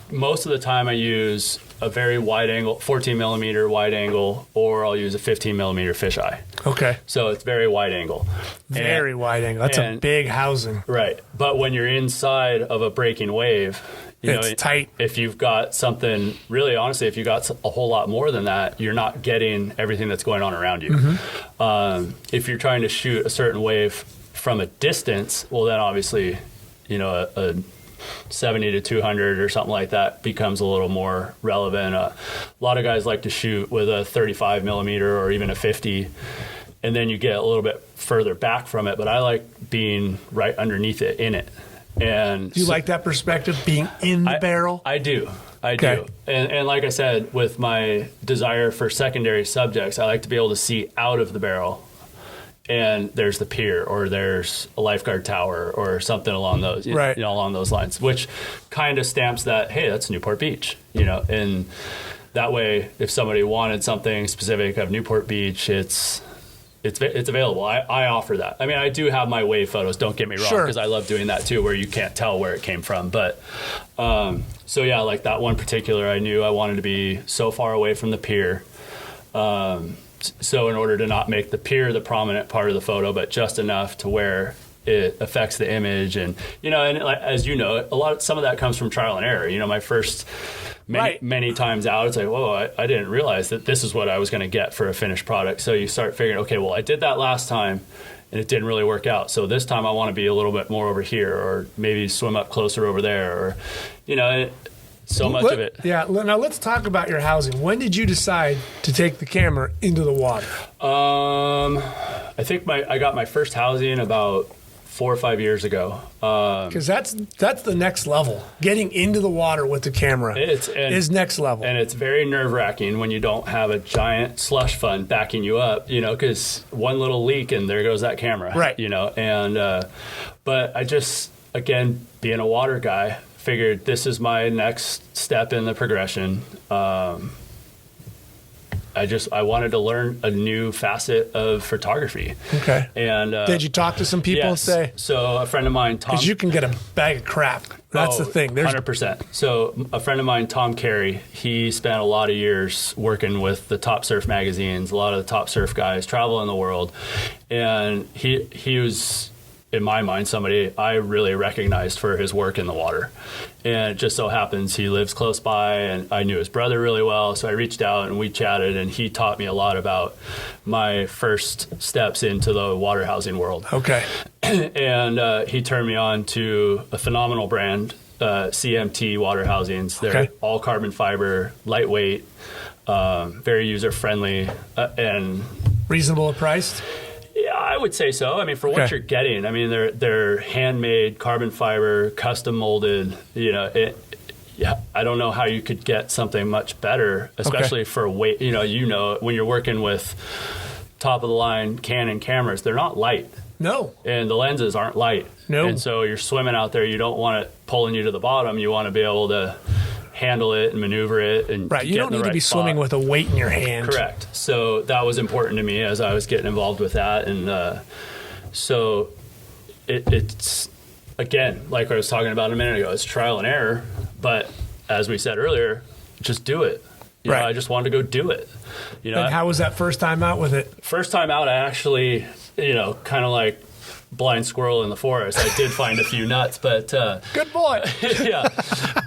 most of the time I use a very wide angle, 14 millimeter wide angle, or I'll use a 15 millimeter fisheye. Okay. So it's very wide angle. Very wide angle. That's a big housing. Right. But when you're inside of a breaking wave, it's tight. If you've got something, really honestly, if you got a whole lot more than that, you're not getting everything that's going on around you. Mm-hmm. If you're trying to shoot a certain wave from a distance, well then obviously, a 70 to 200 or something like that becomes a little more relevant. A lot of guys like to shoot with a 35 millimeter or even a 50, and then you get a little bit further back from it. But I like being right underneath it, in it. And do you like that perspective, being in the barrel? I do. I do. And like I said, with my desire for secondary subjects, I like to be able to see out of the barrel. And there's the pier, or there's a lifeguard tower, or something along those, along those lines, which kind of stamps that, hey, that's Newport Beach, and that way, if somebody wanted something specific of Newport Beach, it's available. I offer that. I mean, I do have my wave photos, don't get me wrong, because I love doing that too, where you can't tell where it came from. But so yeah, like that one particular, I knew I wanted to be so far away from the pier. So in order to not make the pier the prominent part of the photo, but just enough to where it affects the image. And, as you know, some of that comes from trial and error. My first many times out, it's like, whoa, I didn't realize that this is what I was going to get for a finished product. So you start figuring, okay, well, I did that last time and it didn't really work out. So this time I want to be a little bit more over here, or maybe swim up closer over there, or, so much of it. Yeah. Now let's talk about your housing. When did you decide to take the camera into the water? I think I got my first housing about 4 or 5 years ago. Because that's the next level. Getting into the water with the camera is next level. And it's very nerve-wracking when you don't have a giant slush fund backing you up, because one little leak and there goes that camera. Right. And but I just, again, being a water guy, figured this is my next step in the progression. I wanted to learn a new facet of photography. Okay. And did you talk to some people and say? So a friend of mine, Tom. Because you can get a bag of crap. That's the thing. 100%. So a friend of mine, Tom Carey, he spent a lot of years working with the top surf magazines, a lot of the top surf guys traveling the world. And he was in my mind, somebody I really recognized for his work in the water. And it just so happens he lives close by, and I knew his brother really well. So I reached out and we chatted, and he taught me a lot about my first steps into the water housing world. Okay. And he turned me on to a phenomenal brand, Cmt Water Housings. They're all carbon fiber, lightweight, very user-friendly, and reasonable priced? Yeah, I would say so. I mean, for what you're getting, I mean, they're handmade, carbon fiber, custom molded. You know, I don't know how you could get something much better, especially for weight. You know, when you're working with top of the line Canon cameras, they're not light. No. And the lenses aren't light. No. And so you're swimming out there, you don't want it pulling you to the bottom. You want to be able to handle it and maneuver it. And right. You don't need to be swimming with a weight in your hand. Correct. So that was important to me as I was getting involved with that. And so it's, again, like I was talking about a minute ago, it's trial and error. But as we said earlier, just do it. You know, I just wanted to go do it. You know, and how was that first time out with it? First time out, I actually, you know, kind of like blind squirrel in the forest. I did find a few nuts, but good boy. Yeah,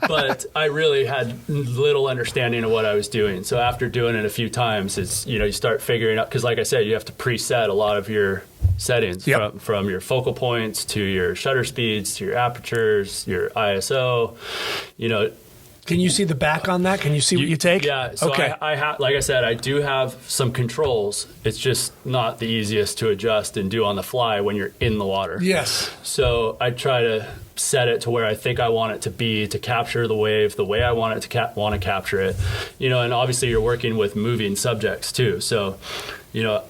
but I really had little understanding of what I was doing. So after doing it a few times, it's, you know, you start figuring out, because like I said, you have to preset a lot of your settings from your focal points to your shutter speeds to your apertures, your ISO, you know. Can you see the back on that? Can you see what you take? Yeah. So I have, like I said, I do have some controls. It's just not the easiest to adjust and do on the fly when you're in the water. Yes. So I try to set it to where I think I want it to be, to capture the wave the way I want it to want to capture it. You know, and obviously you're working with moving subjects too. So, you know,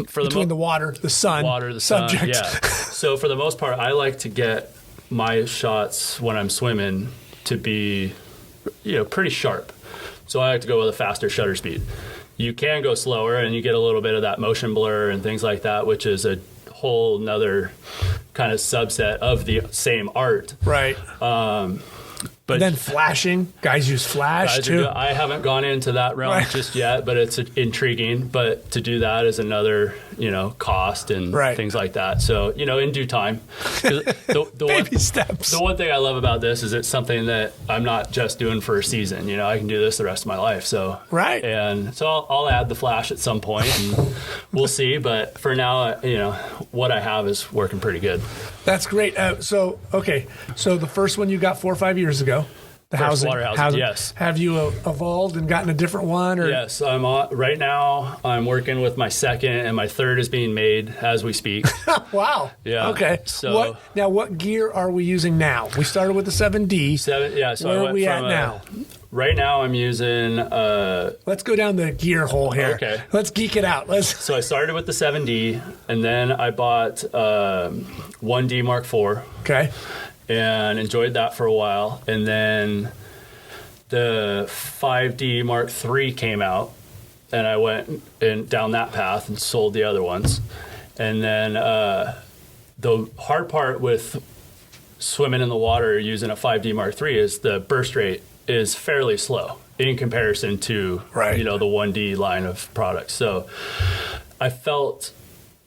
for between the water, the sun, subject. Yeah. So for the most part, I like to get my shots when I'm swimming to be, you know, pretty sharp. So I like to go with a faster shutter speed. You can go slower and you get a little bit of that motion blur and things like that, which is a whole nother kind of subset of the same art. Right. But then flashing, guys use flash too. I haven't gone into that realm just yet, but it's intriguing. But to do that is another, you know, cost and things like that. So, you know, in due time. Baby steps. The one thing I love about this is it's something that I'm not just doing for a season. You know, I can do this the rest of my life. So and so I'll add the flash at some point, and we'll see. But for now, you know, what I have is working pretty good. That's great. So the first one you got 4 or 5 years ago. The housing, yes. Have you evolved and gotten a different one? Or? Yes, right now I'm working with my second, and my third is being made as we speak. Wow. Yeah. Okay. So what gear are we using now? We started with the 7D. So where are we at now? Right now I'm using... let's go down the gear hole here. Okay. Let's geek it out. So I started with the 7D, and then I bought 1D Mark IV. Okay. And enjoyed that for a while. And then the 5D Mark III came out, and I went down that path and sold the other ones. And then the hard part with swimming in the water using a 5D Mark III is the burst rate is fairly slow in comparison to you know, the 1D line of products. So I felt...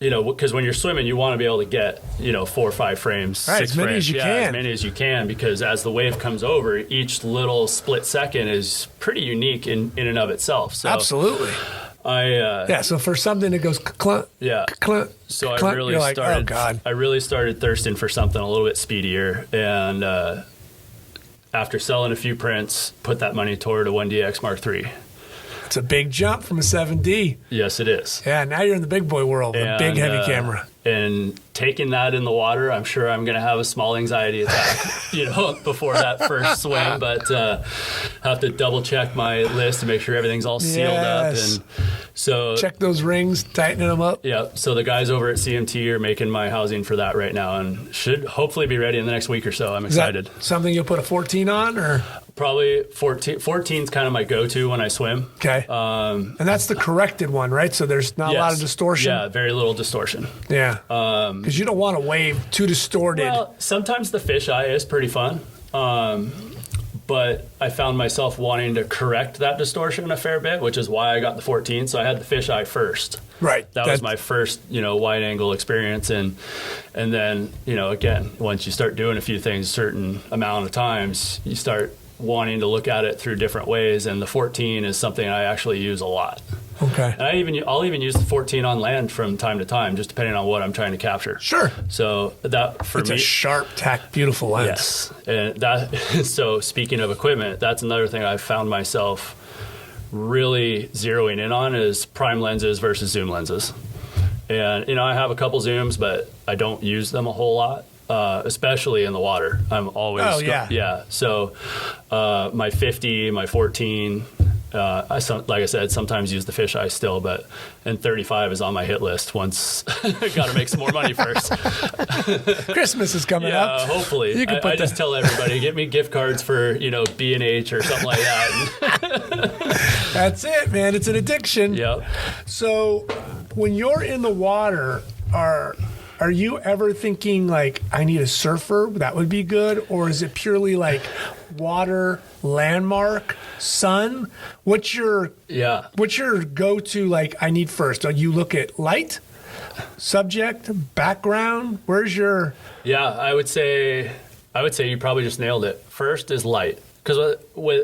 You know, because when you're swimming, you want to be able to get, you know, 4 or 5 frames, 6 frames. As many as you can. As many as you can, because as the wave comes over, each little split second is pretty unique in and of itself. So absolutely. So for something that goes clunk, clunk, so clunk, I really started. Oh God. I really started thirsting for something a little bit speedier, and after selling a few prints, put that money toward a 1DX Mark III. It's a big jump from a 7D. Yes, it is. Yeah, now you're in the big boy world, a big heavy camera. And taking that in the water, I'm sure I'm going to have a small anxiety attack, you know, before that first swim. But have to double check my list to make sure everything's all sealed up. And so check those rings, tightening them up. Yeah. So the guys over at CMT are making my housing for that right now, and should hopefully be ready in the next week or so. I'm excited. Is that something you'll put a 14 on, or? Probably 14. 14 is kind of my go-to when I swim. Okay. And that's the corrected one, right? So there's not a lot of distortion. Yeah, very little distortion. Yeah. Because you don't want a wave too distorted. Well, sometimes the fisheye is pretty fun. but I found myself wanting to correct that distortion a fair bit, which is why I got the 14. So I had the fisheye first. Right. That was my first, wide angle experience. And then, again, once you start doing a few things a certain amount of times, you start wanting to look at it through different ways. And the 14 is something I actually use a lot. Okay. And I'll even use the 14 on land from time to time, just depending on what I'm trying to capture. Sure. So that for it's me, a sharp, tack, beautiful lens. yes. And so speaking of equipment, that's another thing I've found myself really zeroing in on is prime lenses versus zoom lenses. And I have a couple zooms, but I don't use them a whole lot. Especially in the water, I'm always yeah. So my 50, my 14. Like I said, sometimes use the fisheye still, and 35 is on my hit list. Once got to make some more money first. Christmas is coming up. Yeah, hopefully. I just tell everybody, get me gift cards for B&H or something like that. That's it, man. It's an addiction. Yep. So when you're in the water, are you ever thinking like, I need a surfer, that would be good? Or is it purely like water, landmark, sun? What's your go-to, like, I need first? Do you look at light, subject, background? Where's your... Yeah, I would say you probably just nailed it. First is light. Because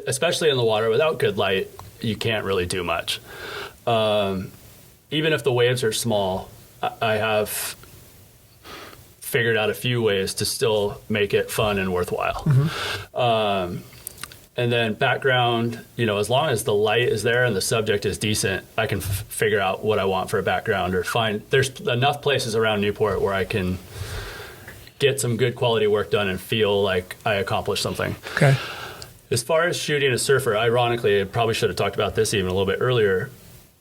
especially in the water, without good light, you can't really do much. Even if the waves are small, I have figured out a few ways to still make it fun and worthwhile. Mm-hmm. And then background, as long as the light is there and the subject is decent, I can figure out what I want for a background or there's enough places around Newport where I can get some good quality work done and feel like I accomplished something. Okay. As far as shooting a surfer, ironically, I probably should have talked about this even a little bit earlier.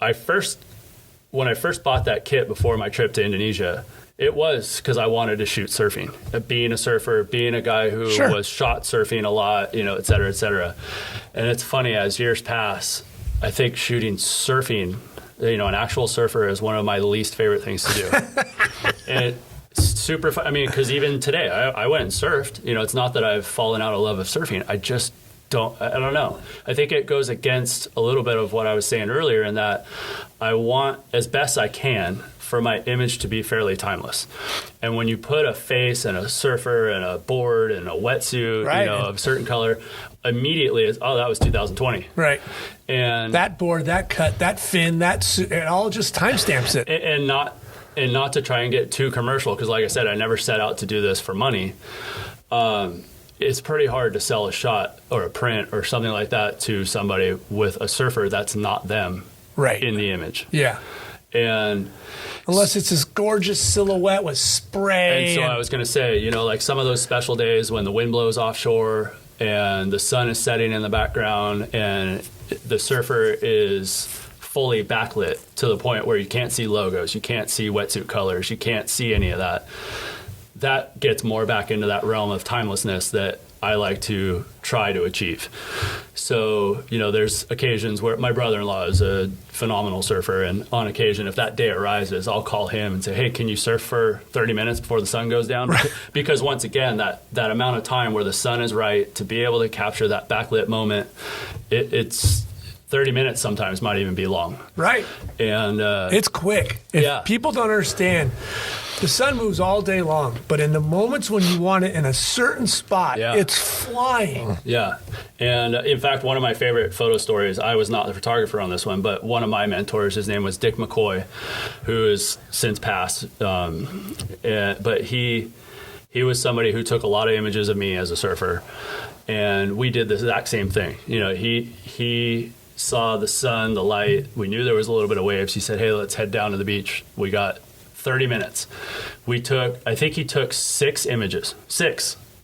When I first bought that kit before my trip to Indonesia, it was because I wanted to shoot surfing. Being a surfer, being a guy who was shot surfing a lot, et cetera, et cetera. And it's funny, as years pass, I think shooting surfing, an actual surfer is one of my least favorite things to do. And it's super fun. I mean, because even today, I went and surfed. It's not that I've fallen out of love of surfing. I just don't know. I think it goes against a little bit of what I was saying earlier in that I want, as best I can, for my image to be fairly timeless. And when you put a face and a surfer and a board and a wetsuit, of a certain color, immediately it's, that was 2020. Right. And that board, that cut, that fin, it all just timestamps it. And not to try and get too commercial, because like I said, I never set out to do this for money. It's pretty hard to sell a shot or a print or something like that to somebody with a surfer that's not them in the image. Yeah. And unless it's this gorgeous silhouette with spray. And so I was going to say, like some of those special days when the wind blows offshore and the sun is setting in the background and the surfer is fully backlit to the point where you can't see logos, you can't see wetsuit colors, you can't see any of that. That gets more back into that realm of timelessness that I like to try to achieve. So, there's occasions where my brother-in-law is a phenomenal surfer, and on occasion, if that day arises, I'll call him and say, hey, can you surf for 30 minutes before the sun goes down? Because once again, that amount of time where the sun is right, to be able to capture that backlit moment, it's 30 minutes sometimes might even be long. Right. And it's quick. If people don't understand, the sun moves all day long, but in the moments when you want it in a certain spot, it's flying. Yeah. And in fact, one of my favorite photo stories, I was not the photographer on this one, but one of my mentors, his name was Dick McCoy, who has since passed. But he was somebody who took a lot of images of me as a surfer. And we did the exact same thing. He saw the sun, the light. We knew there was a little bit of waves. He said, hey, let's head down to the beach. We got 30 minutes. I think he took 6 images,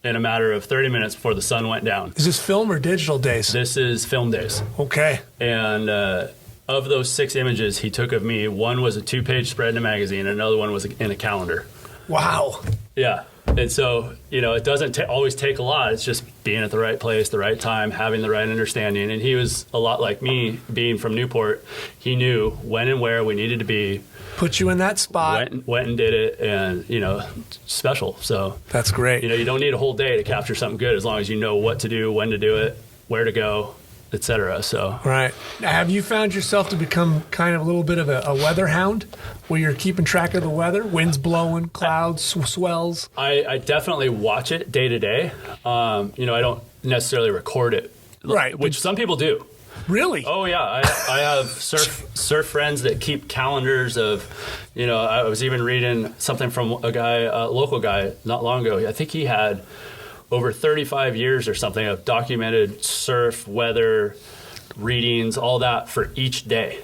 in a matter of 30 minutes before the sun went down. Is this film or digital days? This is film days. Okay. And of those 6 images he took of me, one was a 2-page spread in a magazine, and another one was in a calendar. Wow. Yeah. And so, it doesn't always take a lot. It's just being at the right place, the right time, having the right understanding. And he was a lot like me, being from Newport. He knew when and where we needed to be. Put you in that spot. Went and did it, and, special. So that's great. You don't need a whole day to capture something good as long as you know what to do, when to do it, where to go, etc. So Right. Now, have you found yourself to become kind of a little bit of a weather hound, where you're keeping track of the weather, winds blowing, clouds, swells? I definitely watch it day to day. I don't necessarily record it, Right. which some people do. Really? Oh yeah, I have surf friends that keep calendars of, I was even reading something from a local guy not long ago. I think he had over 35 years or something of documented surf, weather, readings, all that for each day.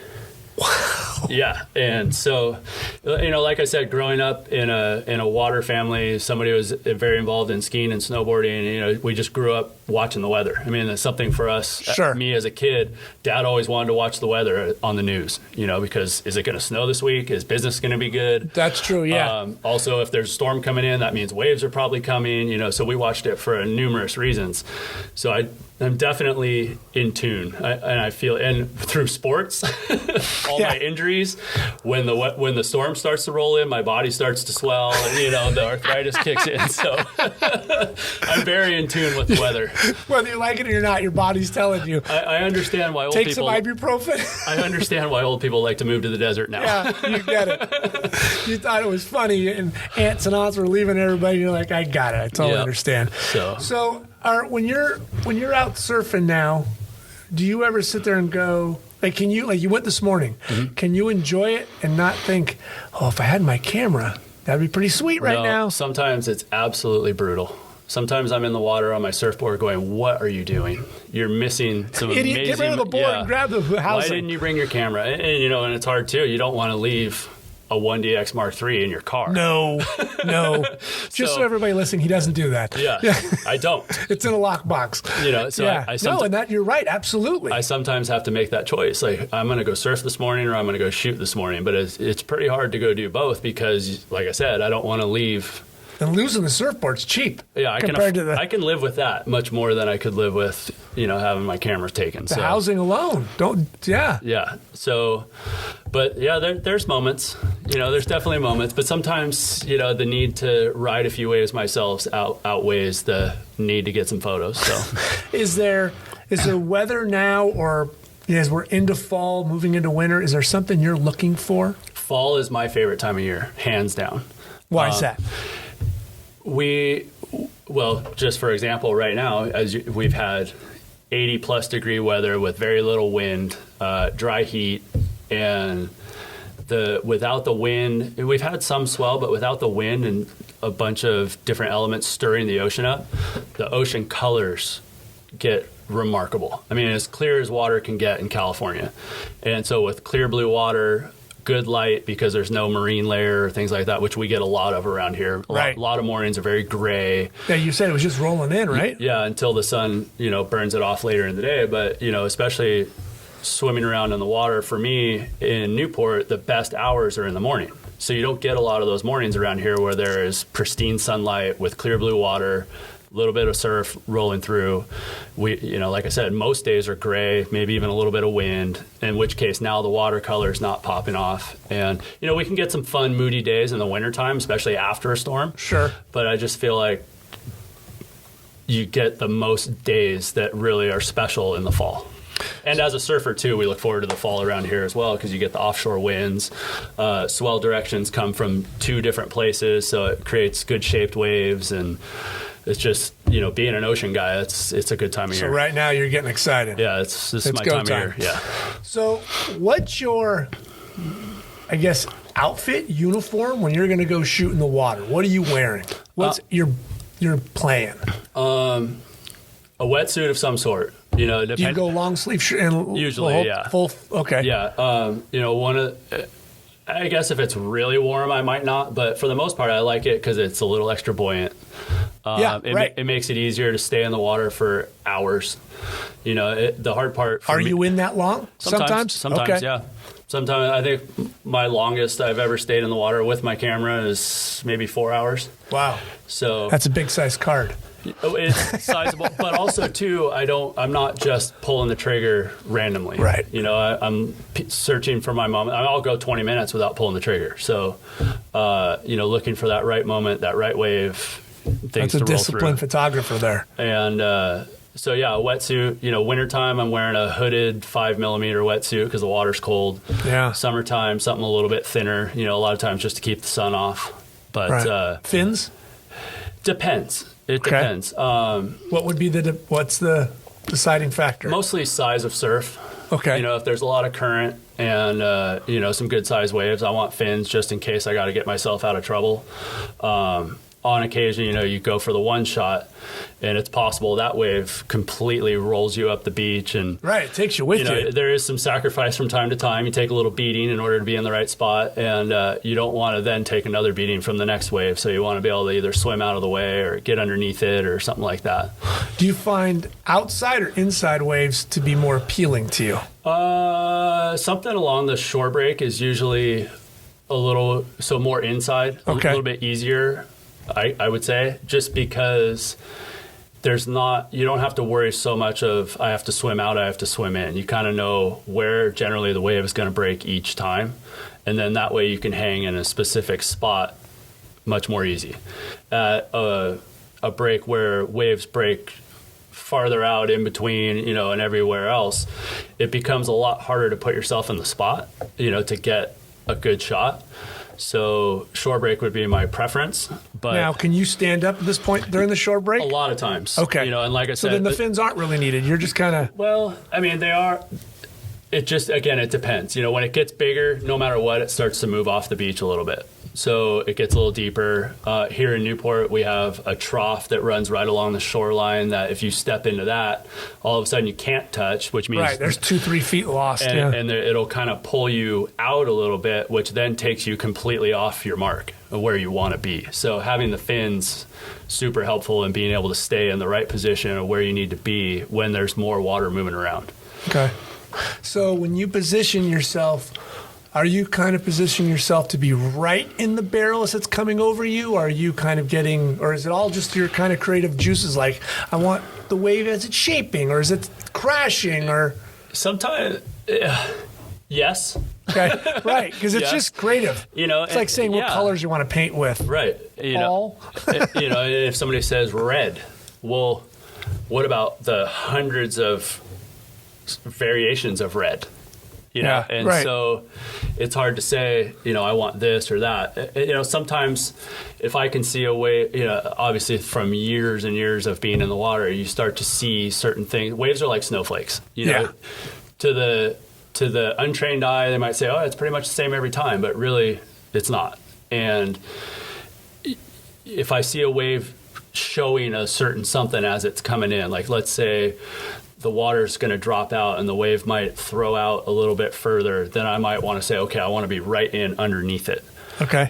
Wow. Yeah, and so, like I said, growing up in a water family, somebody who was very involved in skiing and snowboarding. We just grew up watching the weather. I mean, it's something for us. Sure. Me as a kid, Dad always wanted to watch the weather on the news. Because is it going to snow this week? Is business going to be good? That's true. Yeah. Also, if there's a storm coming in, that means waves are probably coming. So we watched it for numerous reasons. So I'm definitely in tune, and I feel, and through sports, all my injuries, when the storm starts to roll in, my body starts to swell, and, the arthritis kicks in. So I'm very in tune with the weather. Whether you like it or not, your body's telling you. I understand why old Take people. some ibuprofen. I understand why old people like to move to the desert now. Yeah, you get it. You thought it was funny, and aunts and aunts were leaving everybody. You're like, I got it. I totally understand. So when you're out surfing now, do you ever sit there and go, like you went this morning, can you enjoy it and not think, oh, if I had my camera, that'd be pretty sweet right now? Sometimes it's absolutely brutal. Sometimes I'm in the water on my surfboard going, what are you doing? You're missing some Idiot, amazing... get rid of the board and grab the housing. Why didn't you bring your camera? And it's hard too. You don't want to leave a 1DX Mark III in your car. No. Just so everybody listening, he doesn't do that. Yeah, I don't. It's in a lockbox. And that you're right, absolutely. I sometimes have to make that choice. Like, I'm going to go surf this morning or I'm going to go shoot this morning. But it's pretty hard to go do both because, like I said, I don't want to leave... And losing the surfboard's cheap. Yeah, I can live with that much more than I could live with, having my camera taken. The housing alone. Yeah. So, but yeah, there's moments. There's definitely moments. But sometimes, the need to ride a few waves myself outweighs the need to get some photos. So, is there weather now, or as we're into fall, moving into winter, is there something you're looking for? Fall is my favorite time of year, hands down. Why is that? Just for example, right now, we've had 80 plus degree weather with very little wind, dry heat, and without the wind, we've had some swell, but without the wind and a bunch of different elements stirring the ocean up, the ocean colors get remarkable. I mean, as clear as water can get in California. And so with clear blue water, good light because there's no marine layer or things like that, which we get a lot of around here. A lot of mornings are very gray. Yeah, you said it was just rolling in, right? Yeah, until the sun, burns it off later in the day. But, especially swimming around in the water, for me in Newport, the best hours are in the morning. So you don't get a lot of those mornings around here where there is pristine sunlight with clear blue water, a little bit of surf rolling through. We, like I said, most days are gray, maybe even a little bit of wind, in which case now the watercolor is not popping off. And, we can get some fun, moody days in the wintertime, especially after a storm. Sure. But I just feel like you get the most days that really are special in the fall. And as a surfer, too, we look forward to the fall around here as well because you get the offshore winds. Swell directions come from two different places, so it creates good-shaped waves, and it's just, being an ocean guy, it's a good time of year. So right now you're getting excited. Yeah, this is my time of year. Yeah. So what's your, outfit, uniform when you're going to go shoot in the water? What are you wearing? What's your plan? A wetsuit of some sort. Do you go long sleeve and usually, full? Okay. Yeah. I guess if it's really warm, I might not, but for the most part, I like it because it's a little extra buoyant. It makes it easier to stay in the water for hours. The hard part for me... Are you in that long? Sometimes, okay. Yeah. Sometimes, I think my longest I've ever stayed in the water with my camera is maybe 4 hours. Wow. So that's a big size card. It's sizable, but also too, I'm not just pulling the trigger randomly. Right. I'm searching for my moment. I'll go 20 minutes without pulling the trigger. So, looking for that right moment, that right wave, things to roll through. That's a disciplined photographer there. And So yeah, a wetsuit, wintertime, I'm wearing a hooded 5mm wetsuit because the water's cold. Yeah. Summertime, something a little bit thinner, a lot of times just to keep the sun off. But right. Fins? Depends. It Okay. depends. What would be what's the deciding factor? Mostly size of surf. Okay. If there's a lot of current and, some good sized waves, I want fins just in case I got to get myself out of trouble. On occasion, you go for the one shot, and it's possible that wave completely rolls you up the beach. And right, it takes you with you. There is some sacrifice from time to time. You take a little beating in order to be in the right spot, and you don't want to then take another beating from the next wave. So you want to be able to either swim out of the way or get underneath it or something like that. Do you find outside or inside waves to be more appealing to you? Something along the shore break is usually more inside, Okay. a little bit easier. I would say, just because you don't have to worry so much of I have to swim out, I have to swim in. You kind of know where generally the wave is going to break each time, and then that way you can hang in a specific spot much more easy. At a break where waves break farther out in between, and everywhere else, it becomes a lot harder to put yourself in the spot, to get a good shot. So shore break would be my preference. But now, can you stand up at this point during the shore break? A lot of times. Okay. And like I said. So then the fins aren't really needed. You're just kind of. Well, I mean, they are. It just, again, it depends. When it gets bigger, no matter what, it starts to move off the beach a little bit. So it gets a little deeper. Here in Newport, we have a trough that runs right along the shoreline that if you step into that, all of a sudden you can't touch, which means... Right, there's 2-3 feet lost. And it'll kind of pull you out a little bit, which then takes you completely off your mark of where you want to be. So having the fins, super helpful in being able to stay in the right position of where you need to be when there's more water moving around. Okay. So when you position yourself... Are you kind of positioning yourself to be right in the barrel as it's coming over you? Or are you kind of or is it all just your kind of creative juices? Like, I want the wave as it's shaping, or is it crashing, or? Sometimes, yes. Okay, right, because it's just creative. It's like saying what colors you want to paint with. Right. All. If somebody says red, well, what about the hundreds of variations of red? Right. So it's hard to say, I want this or that. Sometimes if I can see a way, obviously from years and years of being in the water, you start to see certain things. Waves are like snowflakes, to the untrained eye, they might say, oh, it's pretty much the same every time, but really it's not. And if I see a wave showing a certain something as it's coming in, like let's say the water's going to drop out and the wave might throw out a little bit further, then I might want to say, okay, I want to be right in underneath it. Okay.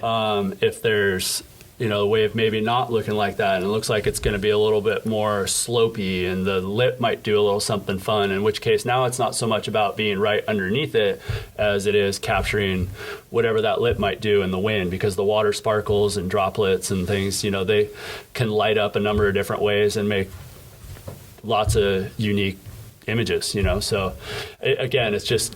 If there's, the wave maybe not looking like that and it looks like it's going to be a little bit more slopey and the lip might do a little something fun, in which case now it's not so much about being right underneath it as it is capturing whatever that lip might do in the wind, because the water sparkles and droplets and things, they can light up a number of different ways and make lots of unique images, So again, it's just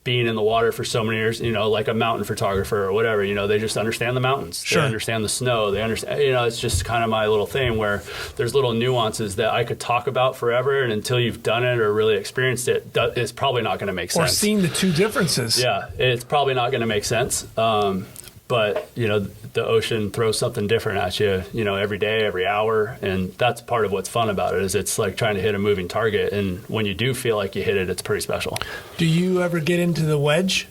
being in the water for so many years, like a mountain photographer or whatever, they just understand the mountains. Sure. They understand the snow. They understand, it's just kind of my little thing where there's little nuances that I could talk about forever, and until you've done it or really experienced it, it's probably not going to make sense. Or seen the two differences. Yeah, it's probably not going to make sense. But, the ocean throws something different at you, every day, every hour. And that's part of what's fun about it, is it's like trying to hit a moving target. And when you do feel like you hit it, it's pretty special. Do you ever get into the wedge?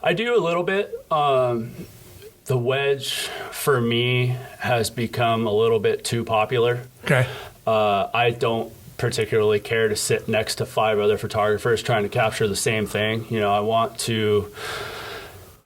I do a little bit. The wedge, for me, has become a little bit too popular. Okay. I don't particularly care to sit next to 5 other photographers trying to capture the same thing. I want to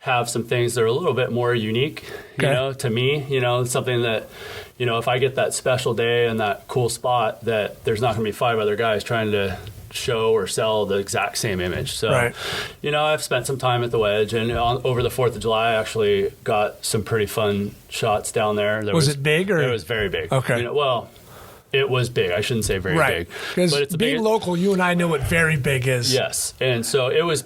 have some things that are a little bit more unique, to me, something that, if I get that special day and that cool spot, that there's not going to be 5 other guys trying to show or sell the exact same image. So, right. I've spent some time at the wedge, and over the 4th of July, I actually got some pretty fun shots down there. Was it big, or? It was very big. Okay. It was big. I shouldn't say very big. Because being local, you and I know what very big is. Yes. And so it was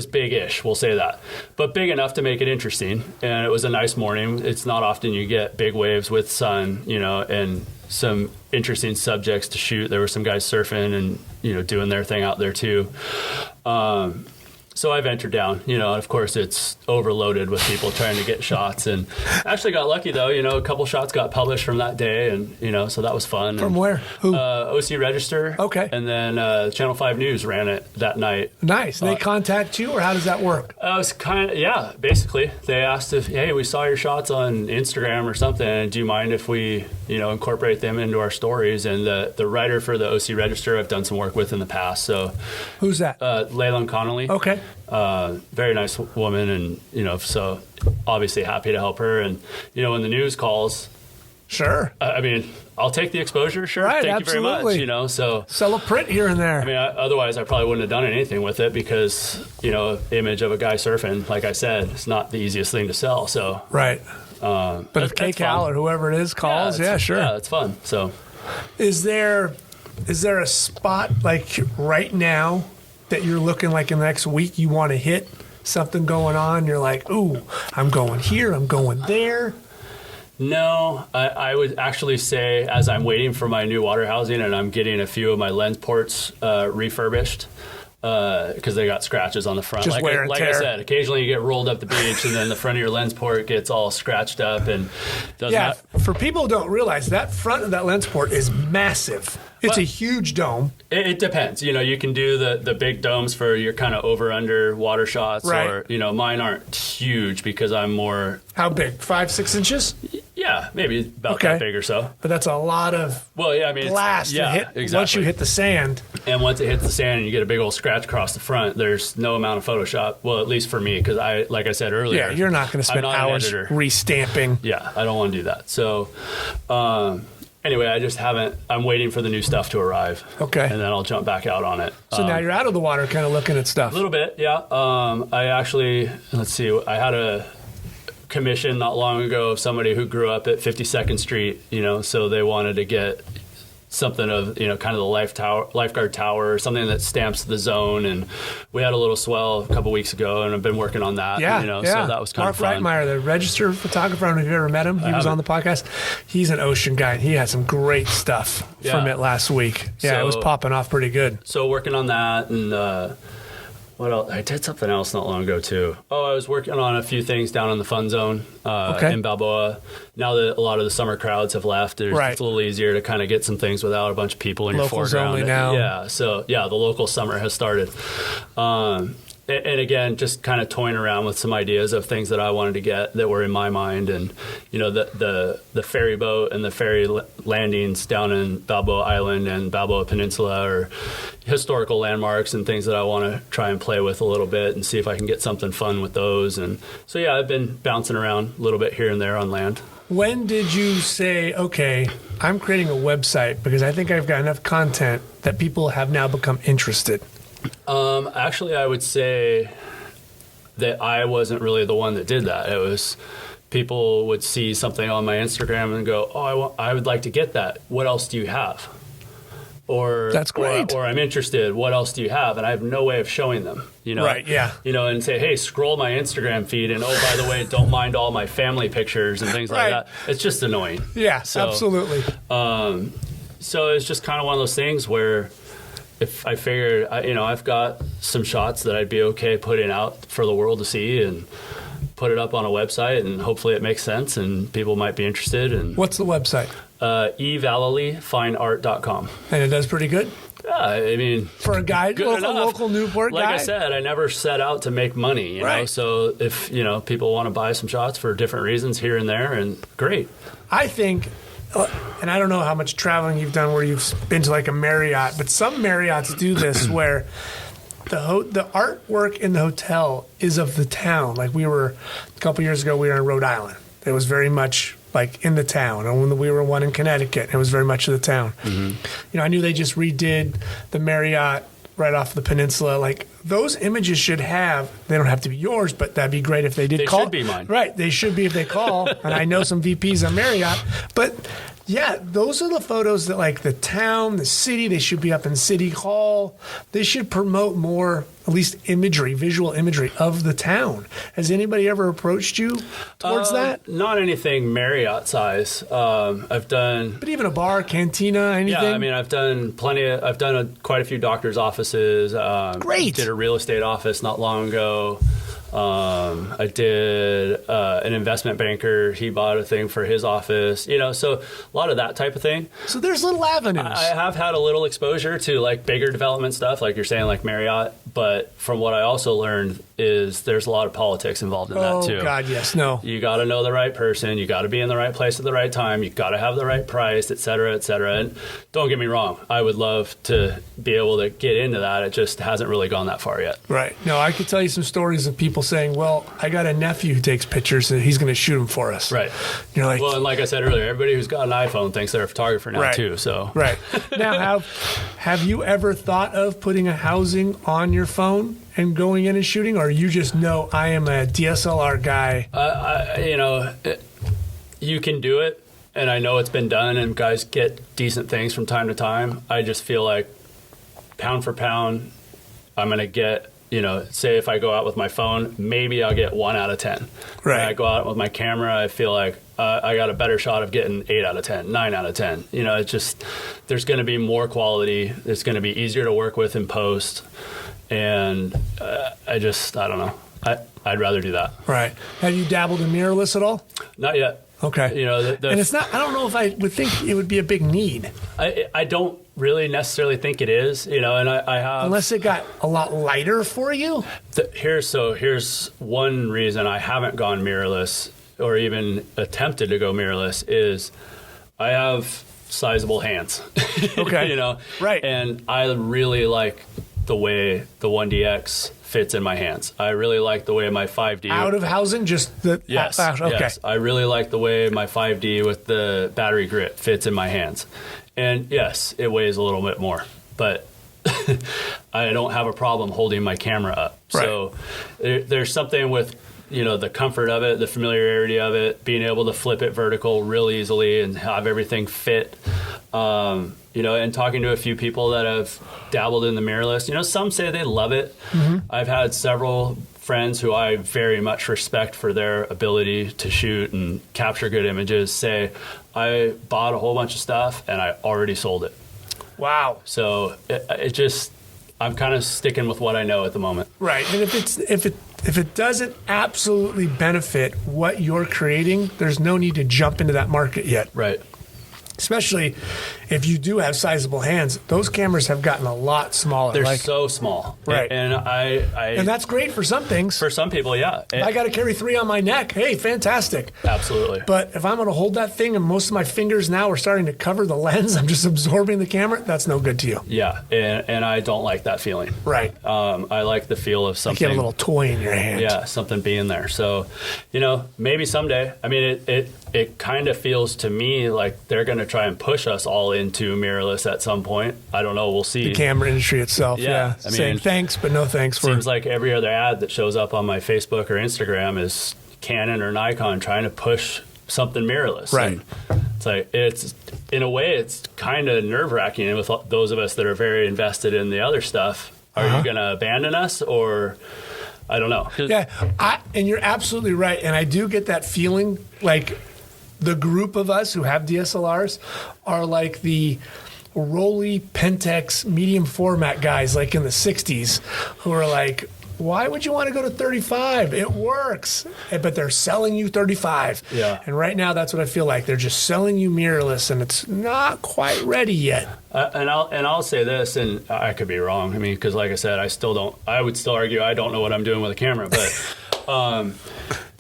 big-ish, we'll say that, but big enough to make it interesting. And it was a nice morning. It's not often you get big waves with sun, and some interesting subjects to shoot. There were some guys surfing and, doing their thing out there too. So I ventured down, and of course it's overloaded with people trying to get shots, and actually got lucky though, a couple shots got published from that day, and, so that was fun. From where? Who? OC Register. Okay. And then Channel 5 News ran it that night. Nice. They contact you, or how does that work? It was basically. They asked if, hey, we saw your shots on Instagram or something, do you mind if we, incorporate them into our stories? And the writer for the OC Register I've done some work with in the past. So who's that? Leyland Connolly. Okay. Very nice woman, and so obviously happy to help her. And when the news calls, sure. I'll take the exposure. Sure, right, thank absolutely. you very much. So sell a print here and there. Otherwise I probably wouldn't have done anything with it because image of a guy surfing, like I said, it's not the easiest thing to sell. So right. But if KCAL or whoever it is calls, sure. Yeah, it's fun. So, is there a spot like right now that you're looking like in the next week you want to hit something going on? You're like, ooh, I'm going here, I'm going there. No, I would actually say as I'm waiting for my new water housing and I'm getting a few of my lens ports refurbished, because they got scratches on the front. Just wear and like tear. I said, occasionally you get rolled up the beach and then the front of your lens port gets all scratched up and doesn't. For people who don't realize, that front of that lens port is massive. It's a huge dome. It depends. You can do the big domes for your kind of over-under water shots. Right. Or, mine aren't huge because I'm more... How big? 5-6 inches? Yeah, maybe about that big or so. But that's a lot of glass to hit exactly. once you hit the sand. And once it hits the sand and you get a big old scratch across the front, there's no amount of Photoshop. Well, at least for me, because like I said earlier... Yeah, you're not going to spend hours restamping. Yeah, I don't want to do that. So... anyway, I just haven't. I'm waiting for the new stuff to arrive. Okay. And then I'll jump back out on it. So now you're out of the water kind of looking at stuff. A little bit, yeah. I actually, I had a commission not long ago of somebody who grew up at 52nd Street, so they wanted to get something of, kind of the lifeguard tower or something that stamps the zone. And we had a little swell a couple weeks ago, and I've been working on that. So that was kind of fun. Mark Reitmeyer, the registered photographer, I don't know if you've ever met him. He was on the podcast. He's an ocean guy. He had some great stuff from it last week. Yeah, it was popping off pretty good. So working on that, and what else? I did something else not long ago too. I was working on a few things down in the fun zone in Balboa. Now that a lot of the summer crowds have left, it's a little easier to kind of get some things without a bunch of people in your foreground. Only now. Yeah, so the local summer has started. And again, just kind of toying around with some ideas of things that I wanted to get that were in my mind, and the ferry boat and the ferry landings down in Balboa Island and Balboa Peninsula are historical landmarks and things that I want to try and play with a little bit and see if I can get something fun with those. And so I've been bouncing around a little bit here and there on land. When did you say, okay, I'm creating a website because I think I've got enough content that people have now become interested? Actually, I would say that I wasn't really the one that did that. It was people would see something on my Instagram and go, I would like to get that. What else do you have? Or that's great. Or I'm interested. What else do you have? And I have no way of showing them. Right? Yeah. And say, hey, scroll my Instagram feed, and by the way, don't mind all my family pictures and things like that. It's just annoying. Yeah, absolutely. So it's just kind of one of those things where, if I figured, I've got some shots that I'd be okay putting out for the world to see and put it up on a website, and hopefully it makes sense and people might be interested. And what's the website? Vallelyfineart.com. And it does pretty good? Yeah, for a guy, local Newport guy? Like I said, I never set out to make money, you know, so if, people want to buy some shots for different reasons here and there, and great. I think... and I don't know how much traveling you've done where you've been to like a Marriott, but some Marriotts do this where the artwork in the hotel is of the town. Like a couple years ago, we were in Rhode Island. It was very much like in the town. And when we were one in Connecticut, it was very much of the town. Mm-hmm. I knew they just redid the Marriott right off the peninsula. Like those images should have, they don't have to be yours, but that'd be great if they did call. They should be mine. Right. They should be if they call. And I know some VPs on Marriott, but Yeah, those are the photos that, like, the town, the city, they should be up in City Hall. They should promote more, at least imagery, visual imagery of the town. Has anybody ever approached you towards that? Not anything Marriott size. I've done... But even a bar, cantina, anything? Yeah, I mean, I've done quite a few doctor's offices. Great. Did a real estate office not long ago. I did an investment banker. He bought a thing for his office, so a lot of that type of thing. So there's little avenues. I have had a little exposure to like bigger development stuff, like you're saying, like Marriott. But from what I also learned is there's a lot of politics involved in that too. Oh, God, yes. No. You got to know the right person. You got to be in the right place at the right time. You got to have the right price, et cetera, et cetera. And don't get me wrong, I would love to be able to get into that. It just hasn't really gone that far yet. Right. No, I could tell you some stories of people saying, well, I got a nephew who takes pictures and he's going to shoot them for us. Right. You're like, well, and like I said earlier, everybody who's got an iPhone thinks they're a photographer now too. So right. Now, have you ever thought of putting a housing on your phone and going in and shooting, or you just know I am a DSLR guy? You can do it, and I know it's been done, and guys get decent things from time to time. I just feel like pound for pound, I'm going to get, say if I go out with my phone, maybe I'll get 1 out of 10. Right. When I go out with my camera, I feel like I got a better shot of getting 8 out of 10, 9 out of 10. It's just, there's going to be more quality. It's going to be easier to work with in post. And I don't know. I'd rather do that. Right. Have you dabbled in mirrorless at all? Not yet. Okay. And it's not, I don't know if I would think it would be a big need. I don't really necessarily think it is, and I have. Unless it got a lot lighter for you? Here's one reason I haven't gone mirrorless or even attempted to go mirrorless is I have sizable hands. Okay. Right. And I really like the way the 1DX fits in my hands. I really like the way my 5D... Out of housing? Just the... Yes. Okay. Yes. I really like the way my 5D with the battery grip fits in my hands. And yes, it weighs a little bit more, but I don't have a problem holding my camera up. Right. So there's something with, the comfort of it, the familiarity of it, being able to flip it vertical real easily and have everything fit. And talking to a few people that have dabbled in the mirrorless, some say they love it. Mm-hmm. I've had several friends who I very much respect for their ability to shoot and capture good images say, I bought a whole bunch of stuff and I already sold it. Wow. So I'm kind of sticking with what I know at the moment. Right. And if it doesn't absolutely benefit what you're creating, there's no need to jump into that market yet. Right. Especially if you do have sizable hands, those cameras have gotten a lot smaller. They're so small. Right. And that's great for some things. For some people, yeah. If I got to carry 3 on my neck, hey, fantastic. Absolutely. But if I'm going to hold that thing and most of my fingers now are starting to cover the lens, I'm just absorbing the camera, that's no good to you. Yeah, and I don't like that feeling. Right. I like the feel of something. You get a little toy in your hand. Yeah, something being there. So, maybe someday. I mean, it kind of feels to me like they're going to try and push us all into mirrorless at some point. I don't know. We'll see. The camera industry itself, yeah. I mean, saying thanks, but no thanks. Seems like every other ad that shows up on my Facebook or Instagram is Canon or Nikon trying to push something mirrorless. Right. And it's like, in a way, it's kind of nerve-wracking with those of us that are very invested in the other stuff. Are you going to abandon us or... I don't know. Yeah, and you're absolutely right. And I do get that feeling like the group of us who have DSLRs are like the Rolly Pentax medium format guys like in the 60s who are like, why would you want to go to 35? It works. But they're selling you 35. Yeah. And right now, that's what I feel like. They're just selling you mirrorless, and it's not quite ready yet. And I'll say this, and I could be wrong. I mean, because like I said, I would still argue I don't know what I'm doing with a camera. But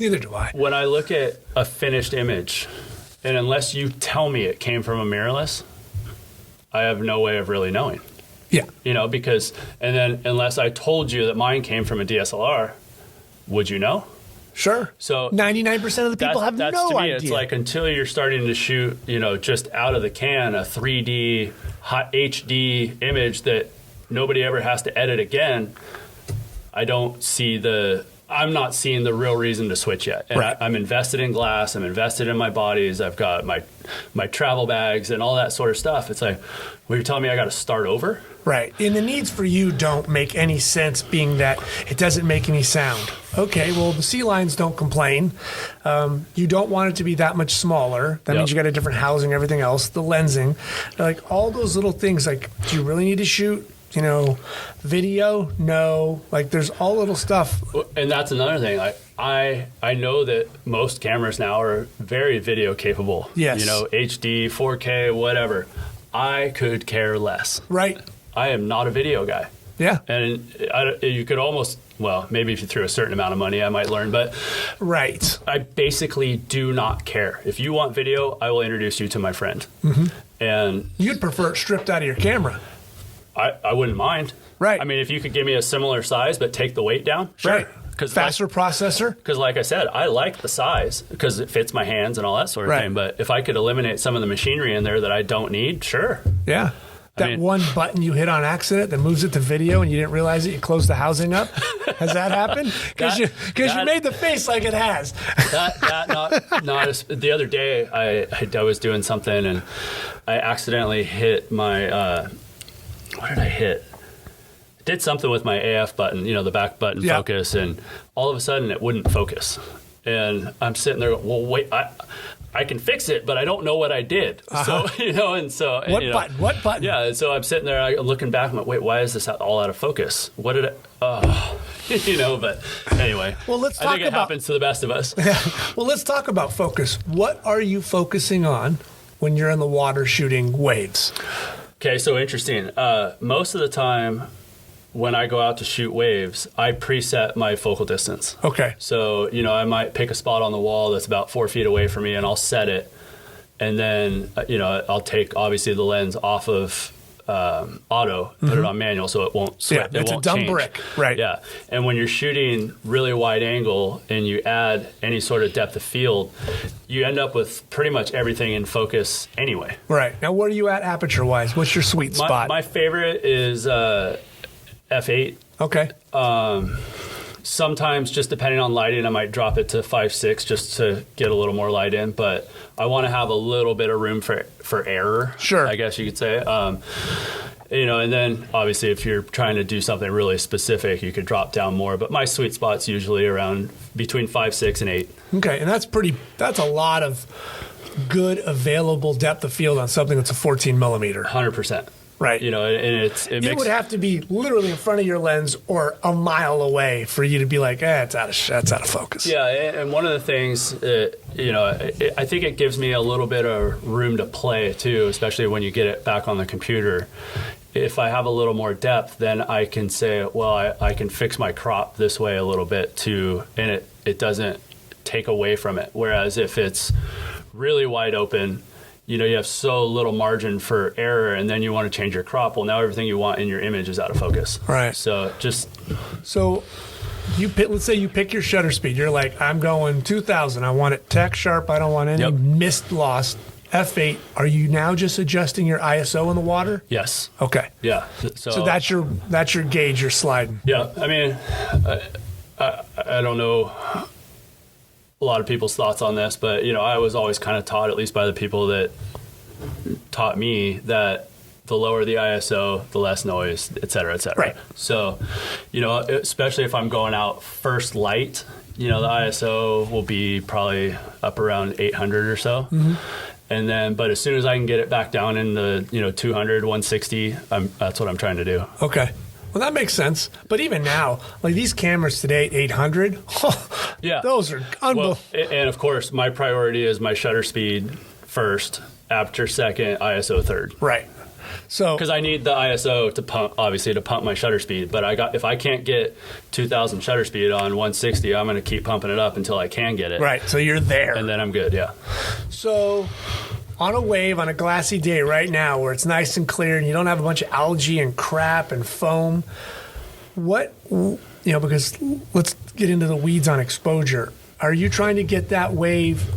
neither do I. When I look at a finished image, and unless you tell me it came from a mirrorless, I have no way of really knowing. Yeah. Because, and then unless I told you that mine came from a DSLR, would you know? Sure. So 99% of the people have that's no to me, idea. It's like until you're starting to shoot, just out of the can, a 3D hot HD image that nobody ever has to edit again, I don't see I'm not seeing the real reason to switch yet. And Right. I'm invested in glass. I'm invested in my bodies. I've got my travel bags and all that sort of stuff. It's like, well, you're telling me I got to start over? Right. And the needs for you don't make any sense, being that it doesn't make any sound. Okay, well, the sea lions don't complain. You don't want it to be that much smaller. That means you got a different housing, everything else, the lensing. Like all those little things, like, do you really need to shoot, video? No. Like there's all little stuff. And that's another thing. I know that most cameras now are very video capable. Yes. HD, 4K, whatever. I could care less. Right. I am not a video guy. Yeah. And you could almost, well, maybe if you threw a certain amount of money, I might learn. But right. I basically do not care. If you want video, I will introduce you to my friend. Mm-hmm. And you'd prefer it stripped out of your camera. I wouldn't mind. Right. I mean, if you could give me a similar size but take the weight down, sure. Right. Faster processor. Because like I said, I like the size because it fits my hands and all that sort of thing. But if I could eliminate some of the machinery in there that I don't need, sure. Yeah. That one button you hit on accident that moves it to video and you didn't realize it, you closed the housing up. Has that happened? Because you made the face like it has. The other day I was doing something and I accidentally hit my what did I hit? I did something with my AF button, the back button focus, and all of a sudden it wouldn't focus. And I'm sitting there, well, wait, I can fix it, but I don't know what I did. So, and so... What button? Yeah, and so I'm sitting there, I'm looking back, I'm like, wait, why is this all out of focus? What did but anyway. Well, let's talk I think it happens to the best of us. Well, let's talk about focus. What are you focusing on when you're in the water shooting waves? Okay, so interesting. Most of the time when I go out to shoot waves, I preset my focal distance. Okay. So, I might pick a spot on the wall that's about 4 feet away from me and I'll set it. And then, I'll take obviously the lens off of auto, put it on manual so it won't sweat. Yeah, it's a dumb brick. Right. Yeah. And when you're shooting really wide angle and you add any sort of depth of field, you end up with pretty much everything in focus anyway. Right. Now, where are you at aperture-wise? What's your sweet spot? My favorite is f8. Okay. Sometimes, just depending on lighting, I might drop it to 5.6 just to get a little more light in. But I want to have a little bit of room for error. Sure. I guess you could say. And then obviously if you're trying to do something really specific, you could drop down more. But my sweet spot's usually around between 5.6 and 8. Okay, and that's a lot of good available depth of field on something that's a 14 millimeter. 100%. Right. And it would have to be literally in front of your lens or a mile away for you to be like, that's out of focus. Yeah, and one of the things, I think it gives me a little bit of room to play too, especially when you get it back on the computer. If I have a little more depth, then I can say, well, I can fix my crop this way a little bit too, and it doesn't take away from it. Whereas if it's really wide open, you have so little margin for error, and then you want to change your crop. Well, now everything you want in your image is out of focus. Right. So let's say you pick your shutter speed. You're like, I'm going 2,000. I want it tack sharp. I don't want any mist loss. F8. Are you now just adjusting your ISO in the water? Yes. Okay. Yeah. So that's your gauge. You're sliding. Yeah. I mean, I don't know a lot of people's thoughts on this, but I was always kind of taught, at least by the people that taught me, that the lower the ISO, the less noise, et cetera, et cetera. Right. So, especially if I'm going out first light, the ISO will be probably up around 800 or so. Mm-hmm. And then, but as soon as I can get it back down in the 200, 160, that's what I'm trying to do. Okay. Well, that makes sense. But even now, like these cameras today, 800, those are unbelievable. Well, and of course, my priority is my shutter speed first, aperture second, ISO third. Right. So because I need the ISO to pump my shutter speed. But if I can't get 2,000 shutter speed on 160, I'm going to keep pumping it up until I can get it. Right. So you're there, and then I'm good. Yeah. So on a wave on a glassy day right now where it's nice and clear and you don't have a bunch of algae and crap and foam, because let's get into the weeds on exposure. Are you trying to get that wave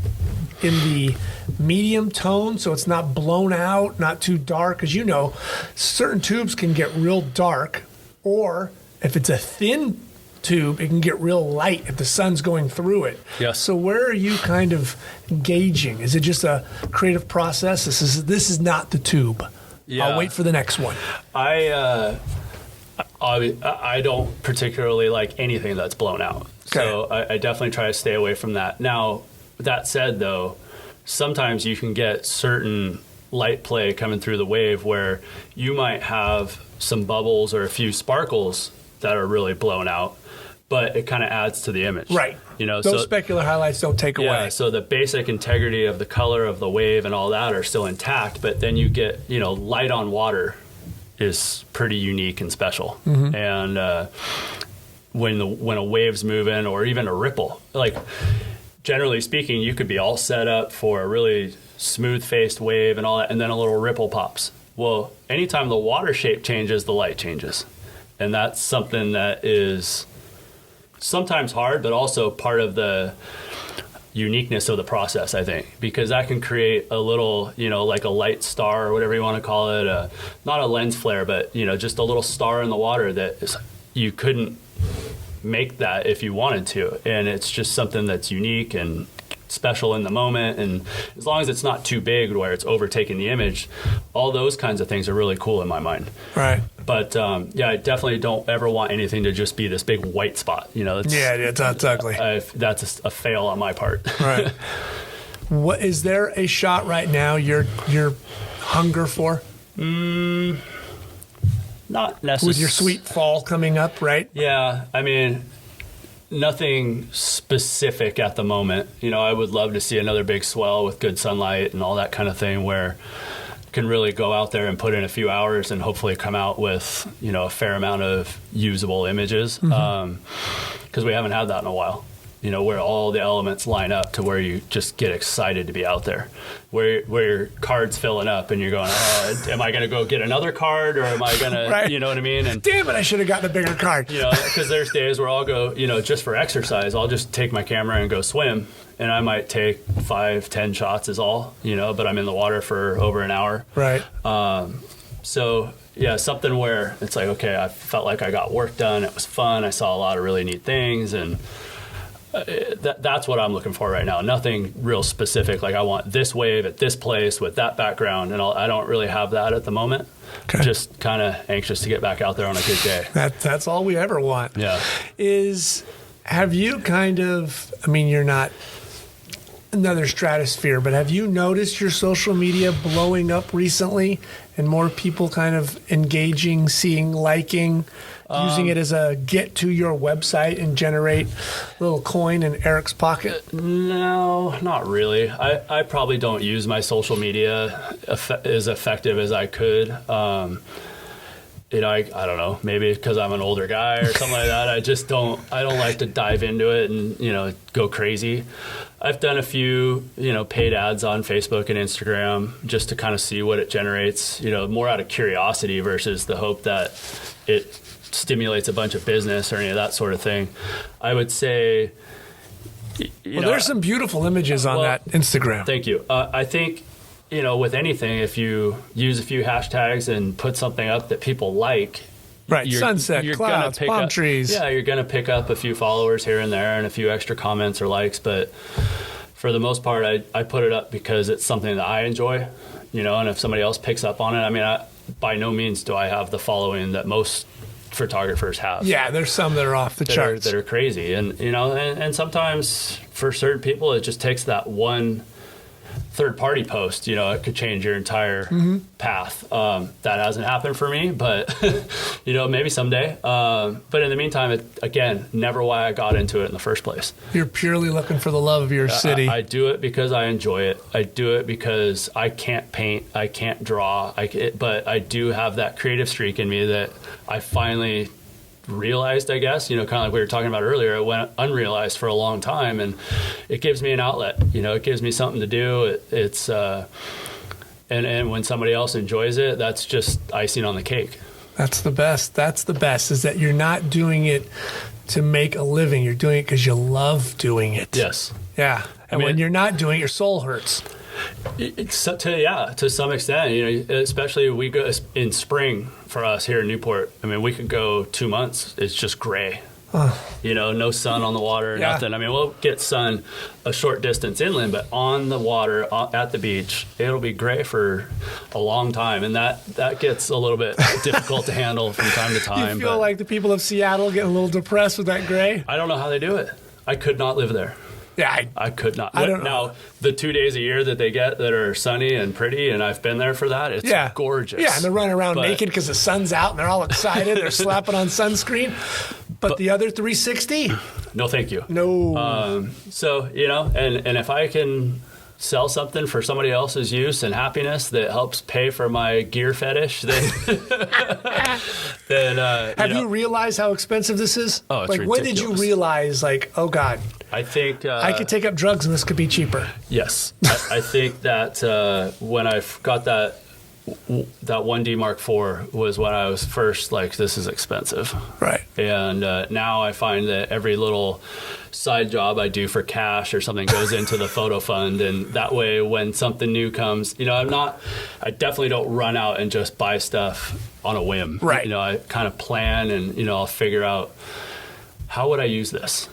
in the medium tone so it's not blown out, not too dark? Because certain tubes can get real dark, or if it's a thin tube. It can get real light if the sun's going through it. Yes. So where are you kind of engaging? Is it just a creative process? This is not the tube. Yeah. I'll wait for the next one. I don't particularly like anything that's blown out. Okay. So I definitely try to stay away from that. Now, that said, though, sometimes you can get certain light play coming through the wave where you might have some bubbles or a few sparkles that are really blown out, but it kind of adds to the image. Right. You know, those specular highlights don't take away. So the basic integrity of the color of the wave and all that are still intact, but then you get, light on water is pretty unique and special. Mm-hmm. And when a wave's moving or even a ripple, like generally speaking, you could be all set up for a really smooth-faced wave and all that, and then a little ripple pops. Well, anytime the water shape changes, the light changes. And that's something that is sometimes hard, but also part of the uniqueness of the process, I think, because that can create a little, like a light star or whatever you want to call it, not a lens flare, but, just a little star in the water that you couldn't make that if you wanted to. And it's just something that's unique and special in the moment, and as long as it's not too big where it's overtaking the image, all those kinds of things are really cool in my mind. Right. But I definitely don't ever want anything to just be this big white spot. That's ugly. That's a fail on my part. Right. What is there a shot right now you're hunger for? Not necessarily. With your sweet fall coming up, right? Yeah, I mean, nothing specific at the moment. I would love to see another big swell with good sunlight and all that kind of thing where I can really go out there and put in a few hours and hopefully come out with, a fair amount of usable images. Because we haven't had that in a while. Where all the elements line up to where you just get excited to be out there, where your card's filling up and you're going, am I going to go get another card, or am I going to, right. You know what I mean? And damn it, I should have gotten a bigger card. Because there's days where I'll go, just for exercise, I'll just take my camera and go swim, and I might take 5-10 shots is all, but I'm in the water for over an hour. Right. So yeah, something where it's like, okay, I felt like I got work done. It was fun. I saw a lot of really neat things, and that's what I'm looking for right now. Nothing real specific. Like I want this wave at this place with that background, and I don't really have that at the moment. Okay. Just kind of anxious to get back out there on a good day. That's all we ever want. Yeah. Have you you're not another stratosphere, but have you noticed your social media blowing up recently and more people kind of engaging, seeing, liking, using it as a get to your website and generate a little coin in Eric's pocket? No, not really. I probably don't use my social media as effective as I could. I don't know, maybe because I'm an older guy or something like that. I don't like to dive into it and, go crazy. I've done a few, paid ads on Facebook and Instagram just to kind of see what it generates, more out of curiosity versus the hope that it stimulates a bunch of business or any of that sort of thing. I would say, there's some beautiful images on that Instagram. Thank you. I think, with anything, if you use a few hashtags and put something up that people like, right, sunset, clouds, palm trees. Yeah, you're going to pick up a few followers here and there and a few extra comments or likes. But for the most part, I put it up because it's something that I enjoy, and if somebody else picks up on it, by no means do I have the following that most photographers have. Yeah, there's some that are off the charts. That are crazy. And, and sometimes for certain people, it just takes that one third-party post, it could change your entire path. That hasn't happened for me, but, maybe someday. But in the meantime, again, never why I got into it in the first place. You're purely looking for the love of your city. I do it because I enjoy it. I do it because I can't paint, I can't draw, but I do have that creative streak in me that I finally realized, I guess, kind of like we were talking about earlier. It went unrealized for a long time, and it gives me an outlet. It gives me something to do. It's and when somebody else enjoys it, that's just icing on the cake. That's the best. Is that you're not doing it to make a living. You're doing it because you love doing it. Yes. Yeah. And when you're not doing it, your soul hurts. To some extent, especially we go in spring for us here in Newport. We could go 2 months. It's just gray, No sun on the water, Yeah. nothing. I mean, we'll get sun a short distance inland, but on the water at the beach, it'll be gray for a long time, and that gets a little bit difficult to handle from time to time. You feel like the people of Seattle get a little depressed with that gray? I don't know how they do it. I could not live there. Yeah, I could not. I don't now, know. the 2 days a year that they get that are sunny and pretty, and I've been there for that, it's gorgeous. Yeah, and they're running around But- naked because the sun's out, and they're all excited. They're slapping on sunscreen. But the other 360? No, thank you. No. So, and if I can sell something for somebody else's use and happiness that helps pay for my gear fetish, then, Have you realized how expensive this is? Oh, it's when did you ridiculous. realize, oh, God, I think I could take up drugs and this could be cheaper? Yes, I think that when I got that 1D Mark IV was when I was first like, this is expensive. Right. And now I find that every little side job I do for cash or something goes into the photo fund, and that way when something new comes, I definitely don't run out and just buy stuff on a whim. Right. I kind of plan, and I'll figure out, how would I use this?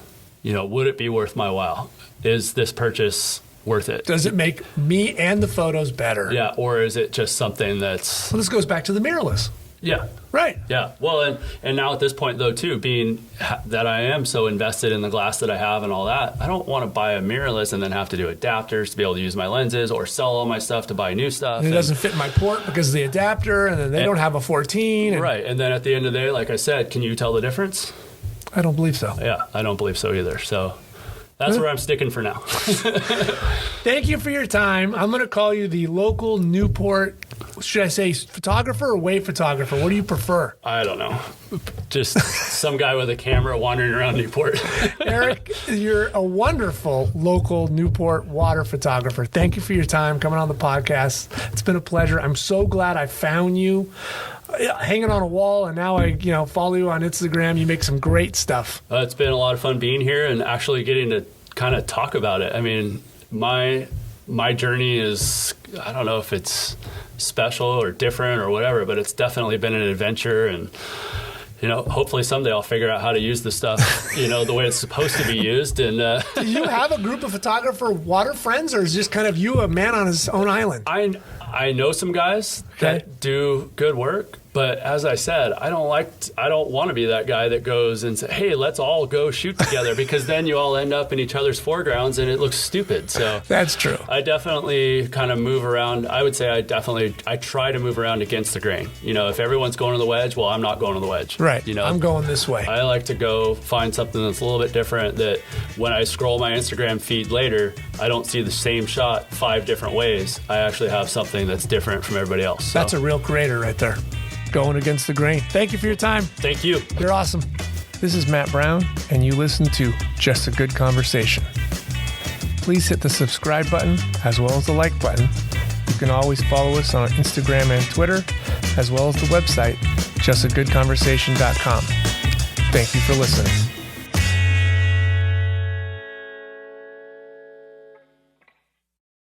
Would it be worth my while? Is this purchase worth it? Does it make me and the photos better? Yeah, or is it just something that's... Well, this goes back to the mirrorless. Yeah. Right. Yeah. Well, and now at this point, though, too, being that I am so invested in the glass that I have and all that, I don't want to buy a mirrorless and then have to do adapters to be able to use my lenses, or sell all my stuff to buy new stuff. And it doesn't fit my port because of the adapter, and then they don't have a 14. Right. And then at the end of the day, like I said, can you tell the difference? I don't believe so. Yeah, I don't believe so either. So that's where I'm sticking for now. Thank you for your time. I'm going to call you the local Newport, should I say photographer or wave photographer? What do you prefer? I don't know. Just some guy with a camera wandering around Newport. Eric, you're a wonderful local Newport water photographer. Thank you for your time coming on the podcast. It's been a pleasure. I'm so glad I found you hanging on a wall, and now I follow you on Instagram. You make some great stuff. It's been a lot of fun being here and actually getting to kind of talk about it. I mean, my journey is, I don't know if it's special or different or whatever, but it's definitely been an adventure, and hopefully someday I'll figure out how to use this stuff, the way it's supposed to be used. And Do you have a group of photographer water friends, or is just kind of you a man on his own island? I know some guys that do good work, but as I said, I don't want to be that guy that goes and say, hey, let's all go shoot together, because then you all end up in each other's foregrounds and it looks stupid. So That's true. I definitely kind of move around. I would say I try to move around against the grain. If everyone's going to the wedge, well, I'm not going to the wedge. Right. I'm going this way. I like to go find something that's a little bit different, that when I scroll my Instagram feed later, I don't see the same shot 5 different ways. I actually have something that's different from everybody else. So. That's a real creator right there. Going against the grain. Thank you for your time. Thank you. You're awesome. This is Matt Brown, and you listen to Just a Good Conversation. Please hit the subscribe button as well as the like button. You can always follow us on Instagram and Twitter, as well as the website, justagoodconversation.com. Thank you for listening.